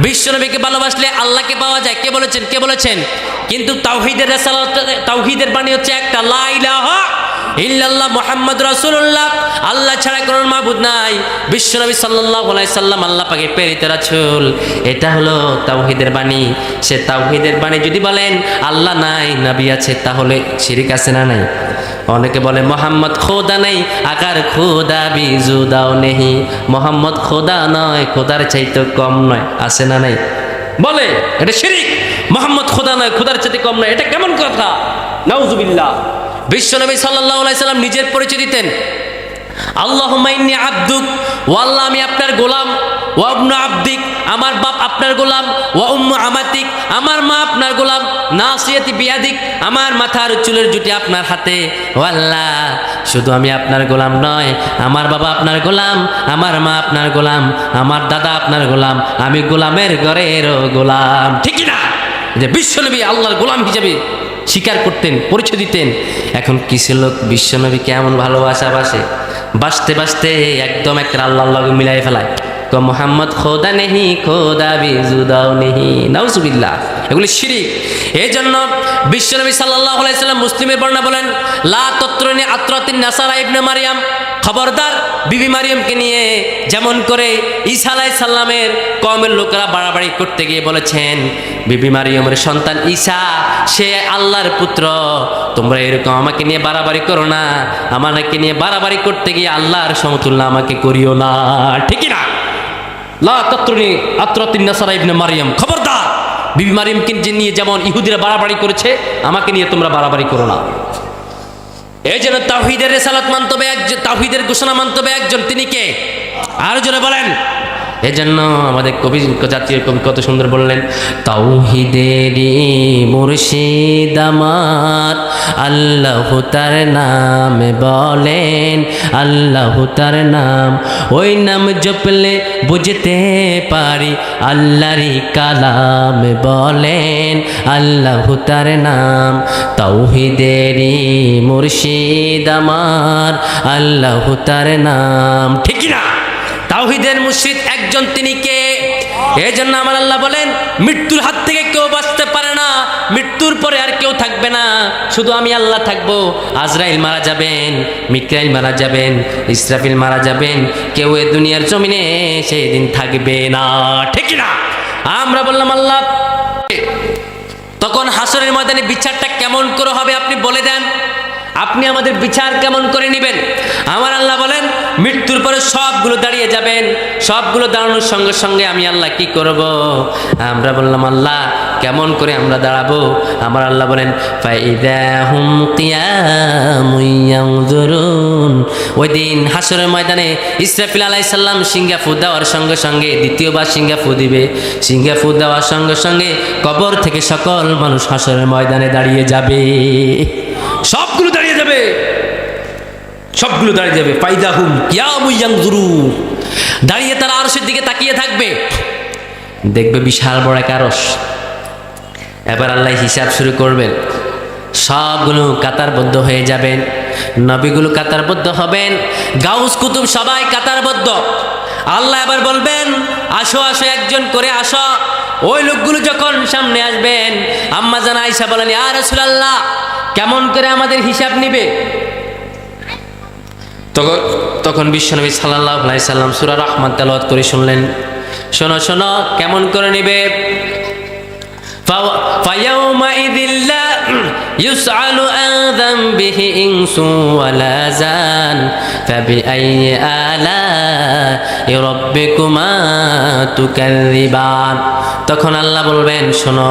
বিশ্বনবীকে ভালোবাসলে আল্লাহকে পাওয়া যায়। কে বলেছেন? কে বলেছেন? কিন্তু তাওহীদের রিসালাত, তাওহীদের বাণী হচ্ছে একটা, লা ইলাহা ইল্লাল্লাহ মুহাম্মদ রাসূলুল্লাহ। আল্লাহ ছাড়া কোনো মাবুদ নাই। বিশ্বনবী সাল্লাল্লাহু আলাইহি সাল্লাম আল্লাহ পাকের প্রেরিত রাসূল। এটা হলো তাওহীদের বাণী। সে তাওহীদের বাণী যদি বলেন আল্লাহ নাই, নবী আছে, তাহলে শিরক আছে না নাই? অনেকে বলে মোহাম্মদ খোদা নেই, আকার খোদা ভি জুদাও নেহি। মোহাম্মদ খোদা নয়, খোদার চাইতে কম নয়, আছে না নাই? বলে এটা শিরক। মোহাম্মদ খোদা নয়, খোদার চাইতে কম নয়, এটা কেমন কথা? নাউজুবিল্লাহ। বিশ্বনবী সাল্লাল্লাহু আলাইহি সাল্লাম নিজের পরিচয় দিতেন, আল্লাহুম্মা ইন্নী আবদুক, ওয়া আল্লাহ আমি আপনার গোলাম, ওয়া ইবনু আবদিক, আমার বাপ আপনার গোলাম, ওয়া উম্মু আমাতিক, আমার মা আপনার গোলাম, নাসিয়াতি বিয়াদিক, আমার মাথার চুলের জুটি আপনার হাতে। ও আল্লাহ, শুধু আমি আপনার গোলাম নয়, আমার বাবা আপনার গোলাম, আমার মা আপনার গোলাম, আমার দাদা আপনার গোলাম, আমি গোলামের ঘরেরও গোলাম, ঠিক না? যে বিশ্বনবী আল্লাহর গোলাম হিসেবে স্বীকার করতেন, পরিচয় দিতেন। এখন কিছু লোক বিশ্বনবীকে এমন ভালোবাসা বাসে, বাসতে বাসতে একদম একটা আল্লাহর লগে মিলাই ফেলায়, তো মোহাম্মদ খোদা নেহি, খোদা ভি জুদাও নেহি। নাউজুবিল্লাহ, এগুলি শিরিক। এই জন্য বিশ্বনবী সাল্লাল্লাহু আলাইহি সাল্লাম মুসলিমের বর্ণনা বলেন, লা তত্রনি আত্রাতিন নাসারা ইবনে মারিয়াম, খবরদার বিবি মারিয়ামকে নিয়ে যেমন করে ঈসা আলাইহিস সালামের কওমের লোকেরা বাড়াবাড়ি করতে গিয়ে বলেছেন, বিবি মারিয়ামের সন্তান ঈসা সে আল্লাহর পুত্র, তোমরা এরকম আমাকে নিয়ে বাড়াবাড়ি করো না, আমাকে নিয়ে বাড়াবাড়ি করতে গিয়ে আল্লাহর সমতুল্য আমাকে করিও না, ঠিক না? লা তাত্রুনি আত্রাতিন নাসারা ইবনে মারিয়াম, খবরদার বিবি মারিয়ামকে নিয়ে যেমন ইহুদিরা বাড়াবাড়ি করেছে, আমাকে নিয়ে তোমরা বাড়াবাড়ি করো না। এই জন্য তাওহীদের রিসালাত মানতে হবে একজন, তাওহীদের ঘোষণা মানতে হবে একজন, তিনি কে? আরো জোরে বলেন। এজন্য আমাদের কবি, জাতীয় কবি কত সুন্দর বললেন, তাওহীদেরই মুর্শিদ আমার, আল্লাহ তার নাম বলেন, আল্লাহ তার নাম, ওই নাম জপলে বুঝতে পারি আল্লাহরই কালাম বলেন, আল্লাহ তার নাম। তাওহীদেরই মুর্শিদ আমার, আল্লাহ তার নাম, ঠিক না? তাওহীদের মুর্শিদ একজন, তিনি কে? এই জন্য আমার আল্লাহ বলেন, মৃত্যুর হাত থেকে কেউ বাঁচতে পারে না, মৃত্যুর পরে আর কেউ থাকবে না, শুধু আমি আল্লাহ থাকবো। আজরাইল মারা যাবেন, মিকাইল মারা যাবেন, ইসরাফিল মারা যাবেন, কেউ এ দুনিয়ার জমিনে সেই দিন থাকবে না, ঠিক না? আমরা বললাম আল্লাহ, তখন হাসরের ময়দানে বিচারটা কেমন করে হবে আপনি বলে দেন, আপনি আমাদের বিচার কেমন করে নেবেন? আমার আল্লাহ বলেন, মৃত্যুর পরে সবগুলো দাঁড়িয়ে যাবেন, সবগুলো দাঁড়ানোর সঙ্গে সঙ্গে আমি আল্লাহ কি করব? আমরা বললাম আল্লাহ কেমন করে আমরা দাঁড়াবো? আমার আল্লাহ বলেন, ফাইদাহুম কিয়ামুন ইয়ানজুরুন। ওই দিন হাসরের ময়দানে ইসরাফিল আলাইহিস সালাম সিংহা ফু দেওয়ার সঙ্গে সঙ্গে দ্বিতীয়বার সিংহা ফু দিবে। সিংহা ফু দেওয়ার সঙ্গে সঙ্গে কবর থেকে সকল মানুষ হাসরের ময়দানে দাঁড়িয়ে যাবে, সবগুলো দাঁড়িয়ে যাবে, সবগুলো দাঁড়িয়ে যাবে। ফাইদাহুম কিয়ামুন ইয়ানজুরুন, দাঁড়িয়ে তারা আরশের দিকে তাকিয়ে থাকবে, দেখবে বিশাল বড় এক আরশ। এবার আল্লাহ হিসাব শুরু করবেন, সবগুলো কাতারবদ্ধ হয়ে যাবেন, নবীগুলো কাতারবদ্ধ হবেন, গাউস কুতুব সবাই কাতারবদ্ধ। আল্লাহ এবার বলবেন, আসো আসো একজন করে আসো। ওই লোকগুলো যখন সামনে আসবেন, আম্মা জান আয়েশা বলেন, ইয়া রাসূলুল্লাহ কেমন করে আমাদের হিসাব নিবে? তখন বিশ্বনবী সাল্লাল্লাহু আলাইহি সাল্লাম সূরা রহমান তেলাওয়াত করে শুনলেন, শোনো শোনো কেমন করে নিবে। فَيَوْمَئِذٍ لَا يُسْأَلُ عَنْ ذَنبِهِ إِنسٌ وَلَا جَانٌ فَبِأَيِّ آلَاءِ رَبِّكُمَا تُكَذِّبَانِ। তখন আল্লাহ বলবেন, শোনো,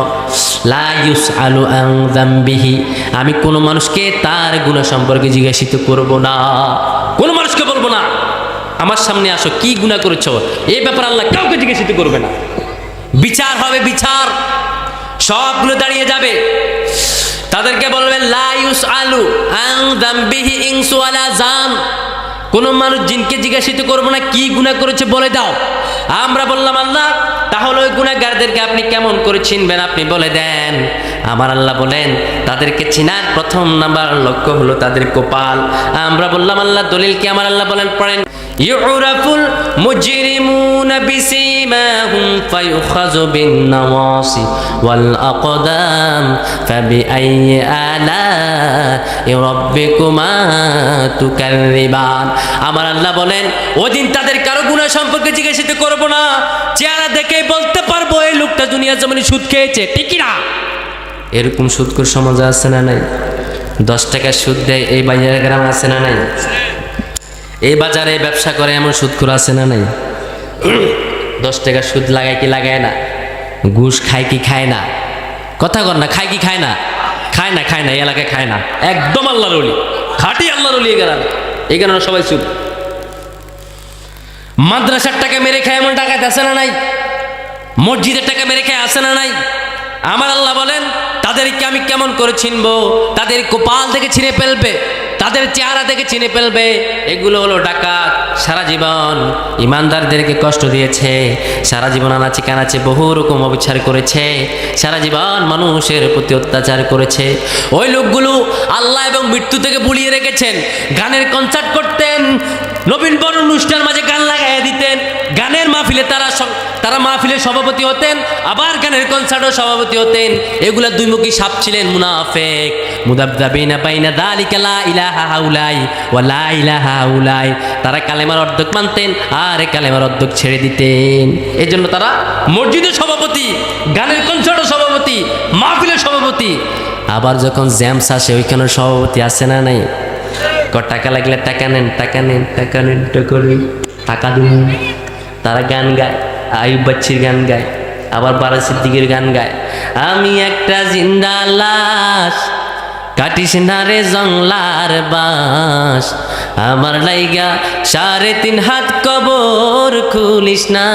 লা ইউসআলু আন যামবিহি, আমি কোনো মানুষকে তার গুনাহ সম্পর্কে জিজ্ঞাসিত করব না, কোনো মানুষকে বলবো না আমার সামনে আসো কি গুনাহ করেছো, এই ব্যাপারে আল্লাহ কাউকে জিজ্ঞাসিত করবে না। বিচার হবে, বিচার, সবগুলো দাঁড়িয়ে যাবে, তাদেরকে বলবেন লা ইউসআলু আন যামবিহি ইনসু ওয়ালা জান, কোন মানুষ জিনকে জিজ্ঞাসিত করবো না কি গুনাহ করেছে বলে দাও। আমরা বললাম আল্লাহ তাহলে ওই গুনাহগারদেরকে আপনি কেমন করে চিনবেন আপনি বলে দেন। আমার আল্লাহ বলেন, তাদেরকে চিনার প্রথম নাম্বার লক্ষ্য হলো তাদের কপাল। আমরা বললাম আল্লাহ দলিল কি? আমার আল্লাহ বলেন, পড়েন, ইউরাফুল মুজরিমুনা বিসিমাহুম ফায়ুখাযু বিন-নাওয়াসি ওয়াল আকদাম ফাবিআইয়ি আলা'i রাব্বিকুমা তুকাযযিবান। আমার আল্লাহ বলেন, ওদিন তাদের কারো গুনাহ সম্পর্কে জিজ্ঞাসিত করব না, চেহারা দেখেই বলতে পারবো এই লোকটা দুনিয়ার জমিনে সুদ খেয়েছে, ঠিক না? এরকম সুদখোর সমাজে আছে না নাই? 10 টাকা সুদ দেয় এই বাজারে গ্রামে আছে না নাই? এই বাজারে ব্যবসা করে এমন সুদখোর আছে না নাই? 10 টাকা সুদ লাগায় কি লাগায় না? ঘুষ খায় কি খায় না? কথা কর না, খায় কি খায় না? খায় না, খায় না, এই এলাকায় খায় না, একদম আল্লাহর ওলি, খাঁটি আল্লাহর ওলি। এখানে সবাই সুদ। মাদ্রাসার টাকা মেরে খায় এমন টাকা আছে না নাই? মসজিদের টাকা মেরে খায় আছে না নাই? আমার আল্লাহ বলেন, তাদেরকে আমি কেমন করে চিনবো? তাদের কপাল থেকে চিনে ফেলবে, তাদের চেহারা দেখে চিনে ফেলবে এগুলো হলো ডাকাত। সারা জীবন ইমানদারদেরকে কষ্ট দিয়েছে, সারা জীবন আনাচে কানাচে বহু রকম অবিচার করেছে, সারা জীবন মানুষের প্রতি অত্যাচার করেছে। ওই লোকগুলো আল্লাহ এবং মৃত্যু থেকে বুলিয়ে রেখেছেন। গানের কনসার্ট করতেন, নবীন বরণ অনুষ্ঠান মাঝে গান লাগাইয়া দিতেন, গানের মাহফিলে তারা মাহফিলের সভাপতি হতেন, আবার গানের কনসার্টও সভাপতি হতেন। এগুলা দুইমুখী সাপ ছিলেন, মুনাফিক। মুদাবদাবিনা বাইনা যালিকা লা ইলাহা হাউলাই ওয়া লা ইলাহা হাউলাই। তারা কালেমার অর্ধেক মানতেন আর কালেমার অর্ধেক ছেড়ে দিতেন। এজন্য তারা মসজিদের সভাপতি, গানের কনসার্টের সভাপতি, মাহফিলের সভাপতি। আবার যখন জ্যামস আসে ওইখানে সভাপতি আছে না নাই? টাকা লাগলে টাকা নেন, টাকা নেন, টাকা নেন, টাকা দিন। তারা গান গায়, আইয়ুব বাচ্চির গান গায়, আবার বারা সিদ্দিকের গান গায়। আমি একটা জিন্দা লাশ, কাটিস না রে জংলার বাঁশ, আমার লাইগা 3.5 হাত কবর খুলিস না,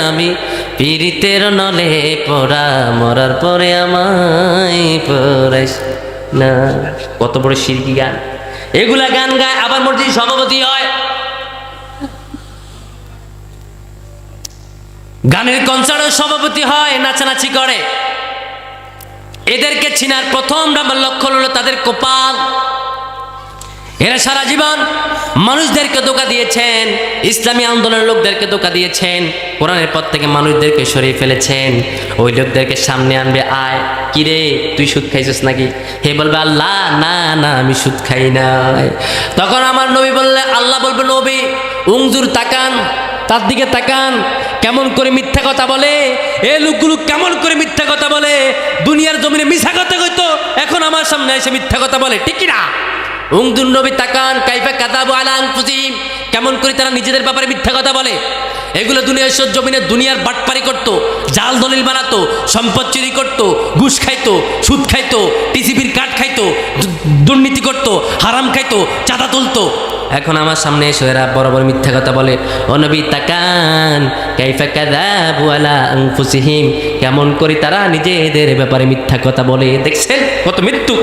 আমি পীড়িতের নলে পড়া, মরার পরে আমায় পড়াইস না। কত বড় শিরকি গান! এগুলা গান গায়, আবার মসজিদ সভাপতি হয়, গানের কনসার্টের সভাপতি হয়, নাচানাচি করে। এদেরকে চিনার প্রথম নাম্বার লক্ষ্য হলো তাদের কপাল। এরা সারা জীবন মানুষদেরকে ধোঁকা দিয়েছেন, ইসলামী আন্দোলনের লোকদেরকে ধোঁকা দিয়েছেন, কোরআনের পথ থেকে মানুষদেরকে সরিয়ে ফেলেছেন। ওই লোকদেরকে সামনে আনবে, আয় কিরে তুই সুদ খাইছিস নাকি? হে বলবে আল্লাহ না না আমি সুদ খাই নাই। তখন আমার নবী বললে, আল্লাহ বলবে নবী উংজুর তাকান, তার দিকে তাকান, কেমন করে মিথ্যা কথা বলে। এই লোকগুলো কেমন করে মিথ্যা কথা বলে, দুনিয়ার জমিনে মিথ্যা কথা কইতো, এখন আমার সামনে এসে মিথ্যা কথা বলে, ঠিক না? উংদুর নবী তাকান, কাইফা কাযাবু আলা আনফুসিহিম, কেমন করে তারা নিজেদের ব্যাপারে মিথ্যা কথা বলে। এগুলো দুনিয়ার জমিনে দুনিয়ার বাটপারি করতো, জাল দলিল বানাতো, সম্পদ চুরি করতো, ঘুষ খাইতো, সুদ খাইতো, টিসিবির কাঠ খাইতো, দুর্নীতি করতো, হারাম খাইতো, চাঁদা তুলতো। এখন আমার সামনে এসে এরা বড় বড় মিথ্যা কথা বলে। ও নবী তাকান, কাইফা কাযাবু আলা আনফুসিহিম, কেমন করে তারা নিজেদের ব্যাপারে মিথ্যা কথা বলে। দেখছেন কত মৃত্যু।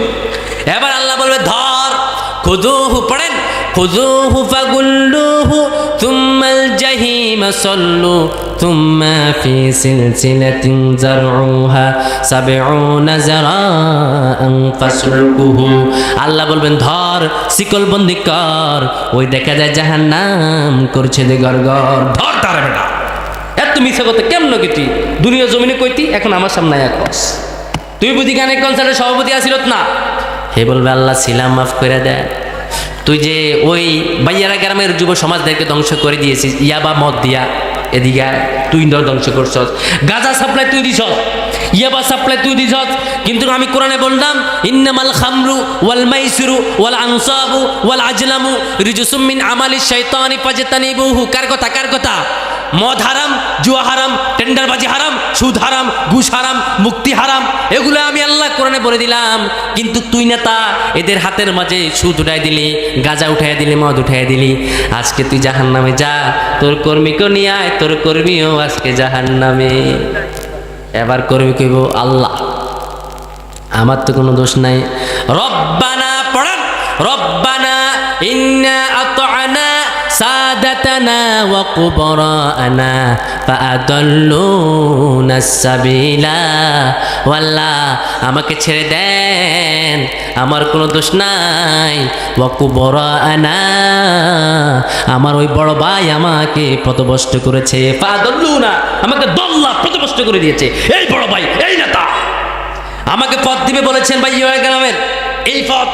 এবার আল্লাহ বলবে ধর, খুযুহু, পড়েন, খুযুহু ফাগুল্লুহু থুম্মাল জাহিমা সাল্লু থুম্মা ফি সিলসিলাতিন যারউহা সাবউনা যারাআন ফাসলুকুহু। আল্লাহ বলবেন ধর, শিকলবন্দি কর, ওই দেখা যায় জাহান্নাম করছে দে গড়গড়। ধর তার বেটা, এত মিথ্যা কথা কেমন কি তুই দুনিয়া জমিনে কইতি, এখন আমার সামনে একস। তুই বুঝি গানের কনসার্টের সভাপতি আসিলত না? হে বলবে আল্লাহ ছিলাম, মাফ করে দেয়। তুই যে ওই বাইয়ারা গ্রামের যুব সমাজদেরকে ধ্বংস করে দিয়েছিস ইয়াবা মদ দিয়া, এদিকে তুই ধ্বংস করছস। গাঁজা সাপ্লাই তুই দিছস, ইয়াবা সাপ্লাই তুই দিছস। কিন্তু আমি কোরআনে বললাম ইন্নামাল খামরু ওয়াল মাইসিরু ওয়াল আনসাবু ওয়াল আজলামু রিজসুম মিন আমালিশ শাইতানি ফাজতানিবুহু। কার কথা? কার কথা? মদ হারাম, জুয়া হারাম, টেন্ডারবাজি হারাম, সুদ হারাম, ঘুষ হারাম, মুক্তি হারাম, এগুলো আমি আল্লাহ কোরআনে বলে দিলাম। কিন্তু তুই নেতা, এদের হাতের মাঝে সুদ উঠাই দিলি, গাঁজা উঠাই দিলি, মদ উঠাই দিলি। আজকে তুই জাহান্নামে যা, তোর কর্মীকে নিয়ে আয়, তোর কর্মীও আজকে জাহান্নামে। এবার কর্মী কইব আল্লাহ আমার তো কোনো দোষ নাই। রব্বানা, পড়েন, রব্বানা ইন্না আতআনা সাদাতানা ওয়া কুবরানা ফাআদাল্লুনা সাবিলা। আল্লাহ আমাকে ছেড়ে দেন, আমার কোনো দোষ নাই। ওয়া কুবরানা, আমার ওই বড় ভাই আমাকে পথভ্রষ্ট করেছে। ফাআদাল্লুনা, আমাকে দল্লা পথভ্রষ্ট করে দিয়েছে। এই বড় ভাই, এই নেতা আমাকে পথ দিবে বলেছেন ভাইয়া গ্রামের, এই পথ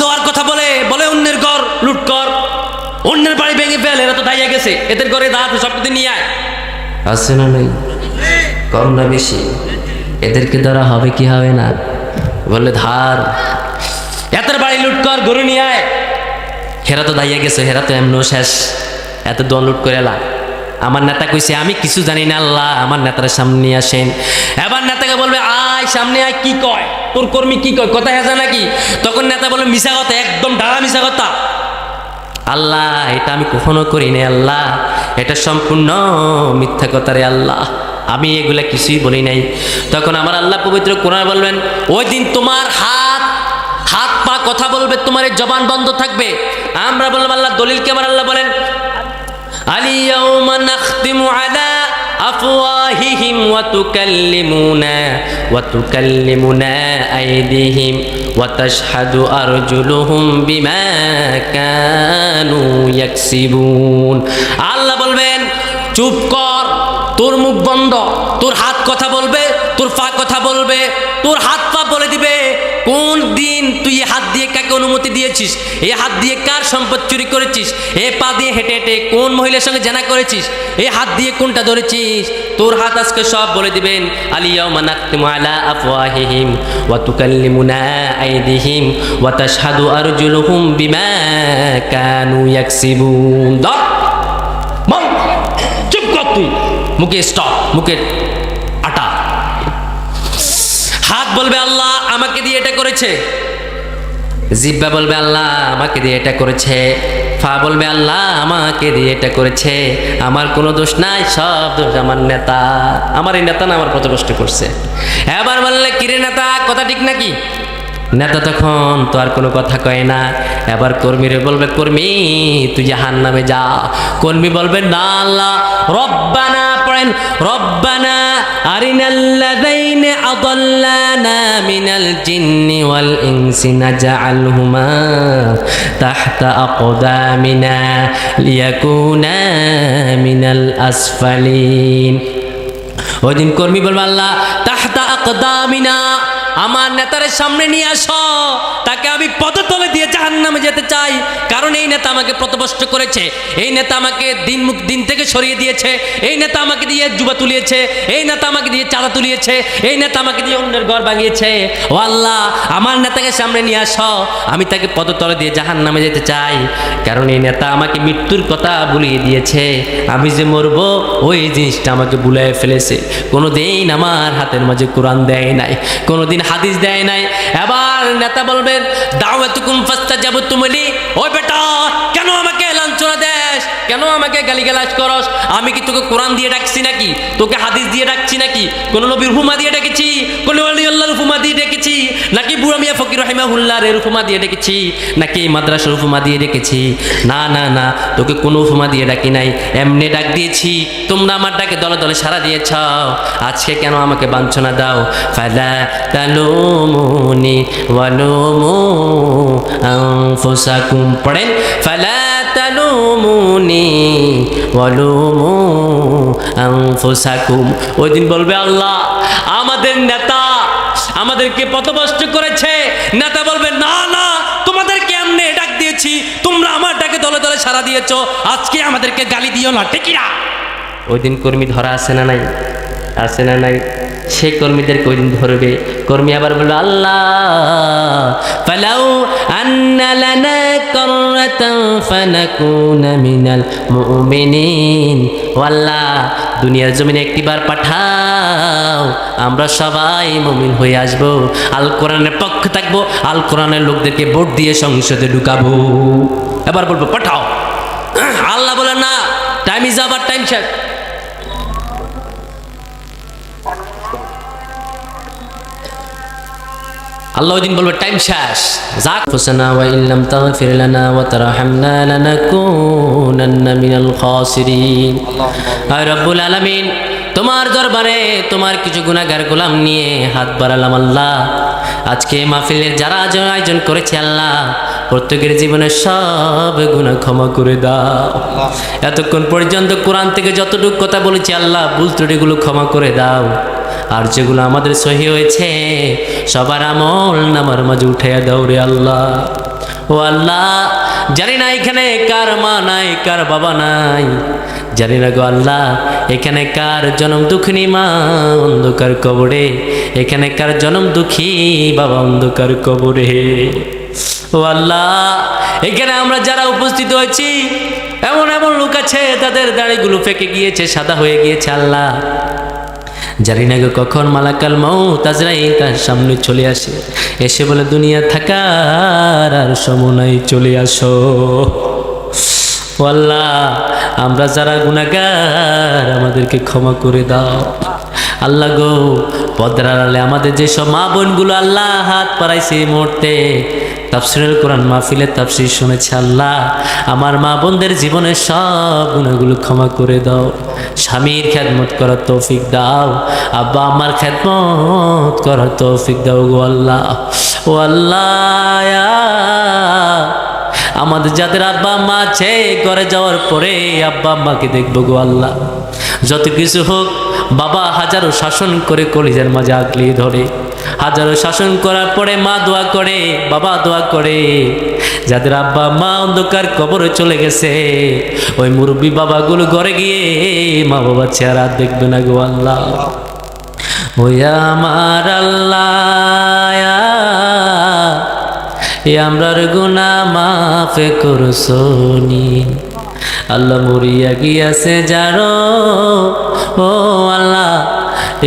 দেওয়ার কথা বলে বলে অন্যের ঘর লুট কর, অন্যের বাড়ি ভেঙে ফেল, এরা তো দাইয়া গেছে, এদের ঘরে দাঁড়াতে সব কিছু নিয়ে আয়। আছে না নেই? কম না বেশি? এদেরকে দ্বারা হবে কি হবে না? বললে ধার, এদের বাড়ি লুট কর, গরু নিয়ে আয়। হেরা তো দাইয়া গেছে, হেরা তো এমনও শেষ, এত দল লুট করে এলা। আমার নেতা কইছে আমি কিছু জানি না, আল্লাহ আমার নেতার সামনে আসেন। এবার নেতাকে বলবে আয় সামনে আয়, কি কয় তোর কর্মী, কি কয়, কথা হেজা নাকি? তখন নেতা বলবে মিশা কথা, একদম ঢালা মিশা কথা। আল্লাহ এটা আমি কখনো করি নাই, আল্লাহ এটা সম্পূর্ণ মিথ্যা কথা রে আল্লাহ, আমি এগুলা কিছুই বলি নাই। তখন আমার আল্লাহ পবিত্র কোরআনে বলবেন ওই দিন তোমার হাত পা কথা বলবে, তোমার এই জবান বন্ধ থাকবে। আমরা বললাম আল্লাহ দলিলকে, আমার আল্লাহ বলেন আলিয়াউমা নাখতিমু আলা আফওয়াহিহিম ওয়া তুকাল্লিমুনা আইদিহিম ওয়া তাশহাদু আরজুলুহুম বিমা কানু ইয়াকসিবুন। আল্লাহ বলবেন চুপ কর, তোর মুখ বন্ধ, তোর হাত কথা বলবে, তোর পা কথা বলবে, তোর হাত পা বলে দিবে কোন দিন তুই এই হাত দিয়ে কাকে অনুমতি দিয়েছিস, এই হাত দিয়ে কার সম্পদ চুরি করেছিস, এই পা দিয়ে হেঁটে হেঁটে কোন মহিলার সঙ্গে জানা করেছিস, এই হাত দিয়ে কোনটা ধরেছিস, তোর হাত আজকে সব বলে দিবেন। আলিয়াউমা নাখতিমু আলা আফওয়াহিহিম ওয়া তুকাল্লিমুনা আইদিহিম ওয়া তাশহাদু আরজুলুহুম বিমা কানু ইয়াকসিবুন। চুপ কর তুই, মুখে স্টপ, মুখের আটা। হাত বলবে আল্লাহ আমাকে দিয়ে এটা করেছে, জিহ্বা বলবে আল্লাহ আমাকে দিয়ে এটা করেছে, পা বলবে আল্লাহ আমাকে দিয়ে এটা করেছে, আমার কোনো দোষ নাই, সব দোষ আমার নেতা, আমার এই নেতা না আমার পথভ্রষ্ট করছে। এবার বললে কিরে নেতা কথা ঠিক নাকি? নেতা তখন তো আর কোনো কথা কয় না। এবার কর্মীরে বলবে, কর্মী তুই জাহান্নামে যা। কর্মী বলবে, না আল্লাহ, রব্বানা পড়েন, রব্বানা আরিনাল্লাযাইনা আদাল্লানা মিনাল জিন্নি ওয়াল ইনসি নাজআলহুমা তাহতা আকদামিনা লিয়াকুনা মিনাল আসফালিন। ওই দিন কর্মী বলবে, আল্লাহ তাহতা আকদামিনা, আমার নেতার সামনে নিয়ে আসো, তাকে আমি পদতলে দিয়ে জাহান্নামে যেতে চাই। কারণ এই নেতা আমাকে পথভ্রষ্ট করেছে, এই নেতা আমাকে দিন থেকে সরিয়ে দিয়েছে, এই নেতা আমাকে দিয়ে জুবা তুলিয়েছে, এই নেতা আমাকে দিয়ে চাঁদা তুলিয়েছে, এই নেতা আমাকে দিয়ে অন্যের ঘর ভাঙিয়েছে। ও আল্লাহ, আমার নেতাকে সামনে নিয়ে আসো, আমি তাকে পদতলে দিয়ে জাহান্নামে যেতে চাই। কারণ এই নেতা আমাকে মৃত্যুর কথা ভুলিয়ে দিয়েছে, আমি যে মরব ওই জিনিসটা আমাকে ভুলিয়ে ফেলেছে। কোনোদিন আমার হাতের মাঝে কোরআন দেয় নাই, কোনোদিন হাদিস দেয় নাই। এবার নেতা বলবেন, দাওয়াতুকুম ফাস্তাজাবতুম লি, ওই বেটা কেন আমাকে লাঞ্ছনা দেশ, কেন আমাকে গালিগালাজ করস? আমি কি তোকে কোরআন দিয়ে ডাকছি নাকি, তোকে হাদিস দিয়ে ডাকছি নাকি, কোন নবীর হুমা দিয়ে ডেকেছি, কোন ওলি আল্লাহর হুমা দিয়ে ডেকেছি, নাকি বুড়া মিয়া ফকির রাহিমাহুল্লাহর এর হুমা দিয়ে ডেকেছি, নাকি মাদ্রাসার হুমা দিয়ে ডেকেছি? না না না, তোকে কোনো হুমা দিয়ে ডাকি নাই, এমনি ডাক দিয়েছি। তোমরা আমার ডাকে দলে দলে সাড়া দিয়েছ, আজকে কেন আমাকে বাঞ্ছনা দাও? ফালা তালুমুনি ওয়ালুমু আনফুসাকুম, পড়েন, ফালা তালুমুনি ওয়ালুমু আনফুসাকুম। ওই দিন বলবে, আল্লাহ আমাদের নেতা আমাদেরকে পথভ্রষ্ট করেছে। নেতা বলবে, না না, তোমাদেরকে এমনি ডাক দিয়েছি, তোমরা আমার ডাকে দলে দলে সাড়া দিয়েছ, আজকে আমাদেরকে গালি দিও না, ঠিক না? ওই দিন কর্মী ধরা আছে না নাই? আছে না নাই? সেই কর্মীদেরকে ওই দিন ধরবে। কর্মী আবার বলবে, আল্লাহ ফালাউ আন্না লানা কাররাতান ফানাকুনা মিনাল মুমিনিন, ও আল্লাহ দুনিয়ার জমিনে একটিবার পাঠাও, আমরা সবাই মুমিন হয়ে আসবো, আল কোরআনের পক্ষে থাকবো, আল কোরআনের লোকদেরকে ভোট দিয়ে সংসদে ঢুকাবো। এবার বলবো পাঠাও। আল্লাহ বলে, না, টাইম ইজ আবার টাইম শেষ। আল্লাহ ওই দিন বলবে টাইম শেষ, যাক ফুসানা ওয়া ইল্লাম তাগফির লানা ওয়া তারহামনা লানাকুনান্না মিনাল খাসিরিন। আয় রব্বুল আলামিন, তোমার দরবারে তোমার কিছু গুনাহগার গোলাম নিয়ে হাত বাড়ালাম আল্লাহ। আজকে মাহফিলের যারা আয়োজন করেছে আল্লাহ, প্রত্যেকের জীবনের সব গুনাহ ক্ষমা করে দাও। এতক্ষণ পর্যন্ত কোরআন থেকে যতটুকু কথা বলেছি আল্লাহ, ভুল ত্রুটিগুলো ক্ষমা করে দাও। আর যেগুলো আমাদের সহি হয়েছে সবার আমল নামার মাঝে উঠাইয়া দাও রে আল্লাহ। ও আল্লাহ, জানি না এখানে কার মা নাই, কার বাবা নাই, জানি না গো আল্লাহ এখানে কার জনম দুঃখিনী মা অন্ধকার কবরে, এখানে কার জনম দুঃখী বাবা অন্ধকার কবরে। ও আল্লাহ, এখানে আমরা যারা উপস্থিত হয়েছি এমন এমন লোক আছে তাদের দাড়িগুলো ফেকে গিয়েছে, সাদা হয়ে গিয়েছে আল্লাহ। জানি না গো কখন মালাকাল মউত আজরাইল তার সামনে চলে আসে, এসে বলে দুনিয়া থাকার আর সময় নাই, চলে আসো। ও আল্লাহ, আমরা যারা গুনাহগার আমাদেরকে ক্ষমা করে দাও আল্লাহ গো। পর্দার আড়ালে আমাদের যেসব মা বোনগুলো আল্লাহ হাত পাড়াইছে এই মুহূর্তে তাফসীরুল কোরআন মাহফিলে তাফসীর শুনেছে আল্লাহ, আমার মা বোনদের জীবনের সব গুনাহগুলো ক্ষমা করে দাও। স্বামীর খেদমত করার তৌফিক দাও, আব্বা আমার খেদমত করার তৌফিক দাও গো আল্লাহ। ও আল্লাহ, আমাদের যাদের আব্বা আম্মা আছে ঘরে যাওয়ার পরে আব্বা আম্মাকে দেখবো গো আল্লাহ। যত কিছু হোক, বাবা হাজারো শাসন করে কলিজার মাঝে আগলিয়ে ধরে, হাজারো শাসন করার পরে মা দোয়া করে, বাবা দোয়া করে। যাদের আব্বা মা অন্ধকার কবরে চলে গেছে ওই মুরব্বী বাবাগুলো ঘরে গিয়ে মা বাবা চেহারা দেখবে না গো আল্লাহ। ওই আমার আল্লাহ, আমরার গুনাহ মাফ করছনি আল্লাহ, মরিয়া গিয়াছে যারো ও আল্লাহ,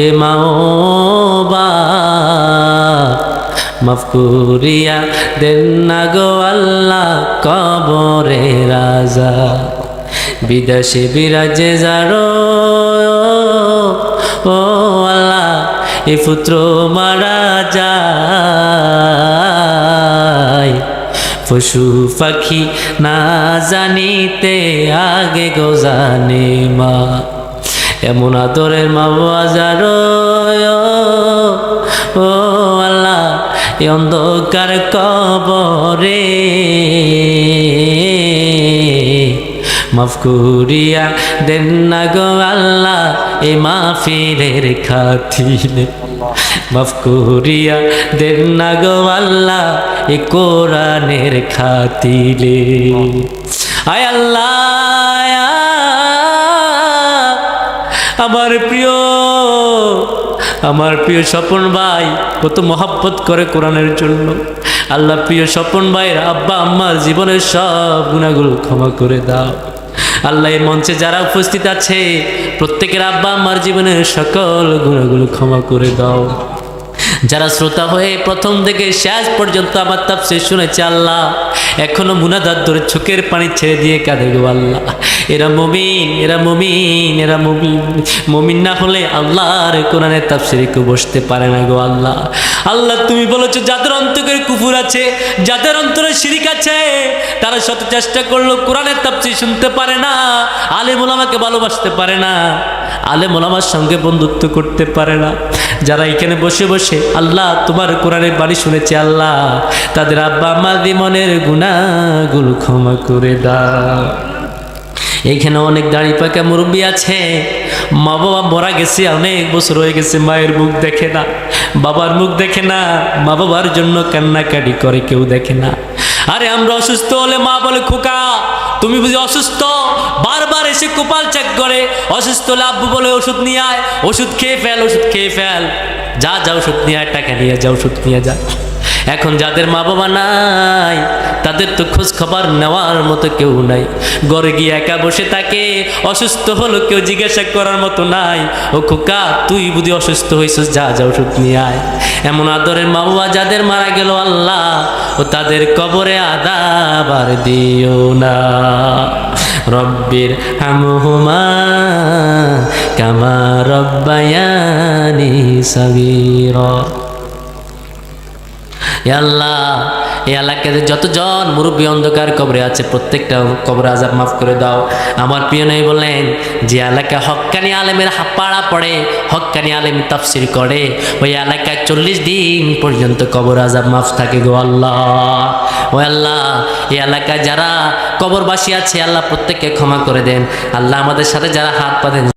এ মা বা মাফ করিয়া দেন না গো আল্লাহ কবরে রাজা, বিদেশে বিরাজে যারো ও আল্লাহ, এ পুত্র মারা যায় পশু পাখি না জানিতে আগে গো জানে মা। এমন আদরের মা বাবা যারো ও আল্লাহ এই অন্ধকার কবরে মাফ করিয়া দেন না গো আল্লাহ এই মাহফিলের খাতিরে, মাফ করিয়া দেন না গো আল্লাহ এই কোরআনের খাতিরে। আয় আল্লাহ আমার প্রিয় স্বপন ভাই কত মহব্বত করে কোরআনের জন্য। আল্লাহ প্রিয় স্বপন ভাইয়ের আব্বা আম্মার জীবনের সব গুনাহগুলো ক্ষমা করে দাও। আল্লাহ এই মঞ্চে যারা উপস্থিত আছে প্রত্যেকের আব্বা আম্মার জীবনের সকল গুনাহগুলো ক্ষমা করে দাও। যারা শ্রোতা হয়ে প্রথম থেকে শেষ পর্যন্ত আমার তাফসীর শুনেছে আল্লাহ এখনো মুনাজাত ধরে চোখের পানি ছেড়ে দিয়ে কাঁদে গো আল্লাহ, এরা মুমিন, এরা মুমিন, এরা মুমিন। মুমিন না হলে আল্লাহর কোরআনের তাফসীরে কেউ বসতে পারে না গো আল্লাহ। আল্লাহ তুমি বলেছো যাদের অন্তরে কুফর আছে, যাদের অন্তরে শিরিক আছে, তারা শত চেষ্টা করলো কোরআনের তাফসীর শুনতে পারে না, আলেম ওলামাকে ভালোবাসতে পারে না, আলেম ওলামার সঙ্গে বন্ধুত্ব করতে পারে না। যারা এখানে বসে বসে আল্লাহ তোমার কোরআনের বাণী শুনেছে আল্লাহ তাদের আব্বা আম্মার জীবনের গুনাহগুলো ক্ষমা করে দাও। এইখানে অনেক দাড়ি পাকা মুরব্বী আছে, মা বাবা মরা গেছে, অনেক বছর হয়ে গেছে, মায়ের মুখ দেখে না, বাবার মুখ দেখে না, মা বাবার জন্য কান্নাকাটি করে কেউ দেখে না। আরে আমরা অসুস্থ হলে মা বলে খোকা তুমি বুঝি অসুস্থ, বারবার এসে কপাল চেক করে। অসুস্থ হলে আব্বু বলে ওষুধ নিয়ে আয়, ওষুধ খেয়ে ফেল, ওষুধ খেয়ে ফেল, যা যা ওষুধ নিয়ে আয়, টাকা নিয়ে যা, ওষুধ নিয়ে যা। এখন যাদের মা বাবা নাই তাদের তো খোঁজ খবর নেওয়ার মতো কেউ নাই, ঘরে গিয়ে একা বসে থাকে, অসুস্থ হলো কেউ জিজ্ঞাসা করার মতো নাই, ও খোকা তুই বুঝি অসুস্থ হয়েছিস, যা যা ওষুধ নিয়ে আয়। এমন আদরের মা বাবা যাদের মারা গেল আল্লাহ ও তাদের কবরে আযাব আর দিও না। রব্বির হামহুমা কামা রব্বায়ানি সগীরা। আল্লাহ এই এলাকাতে যতজন মুরব্বী অন্ধকার কবরে আছে প্রত্যেকটা কবরে আযাব মাফ করে দাও। আমার প্রিয় নবী বললেন যে এলাকা হক্কানি আলেমের পাড়া পড়ে, হক্কানি আলেম তাফসীর করে, ওই এলাকায় 40 দিন পর্যন্ত কবর আযাব মাফ থাকে গো আল্লাহ। ও আল্লাহ এই এলাকায় যারা কবরবাসী আছে আল্লাহ প্রত্যেককে ক্ষমা করে দেন। আল্লাহ আমাদের সাথে যারা হাত পাতেন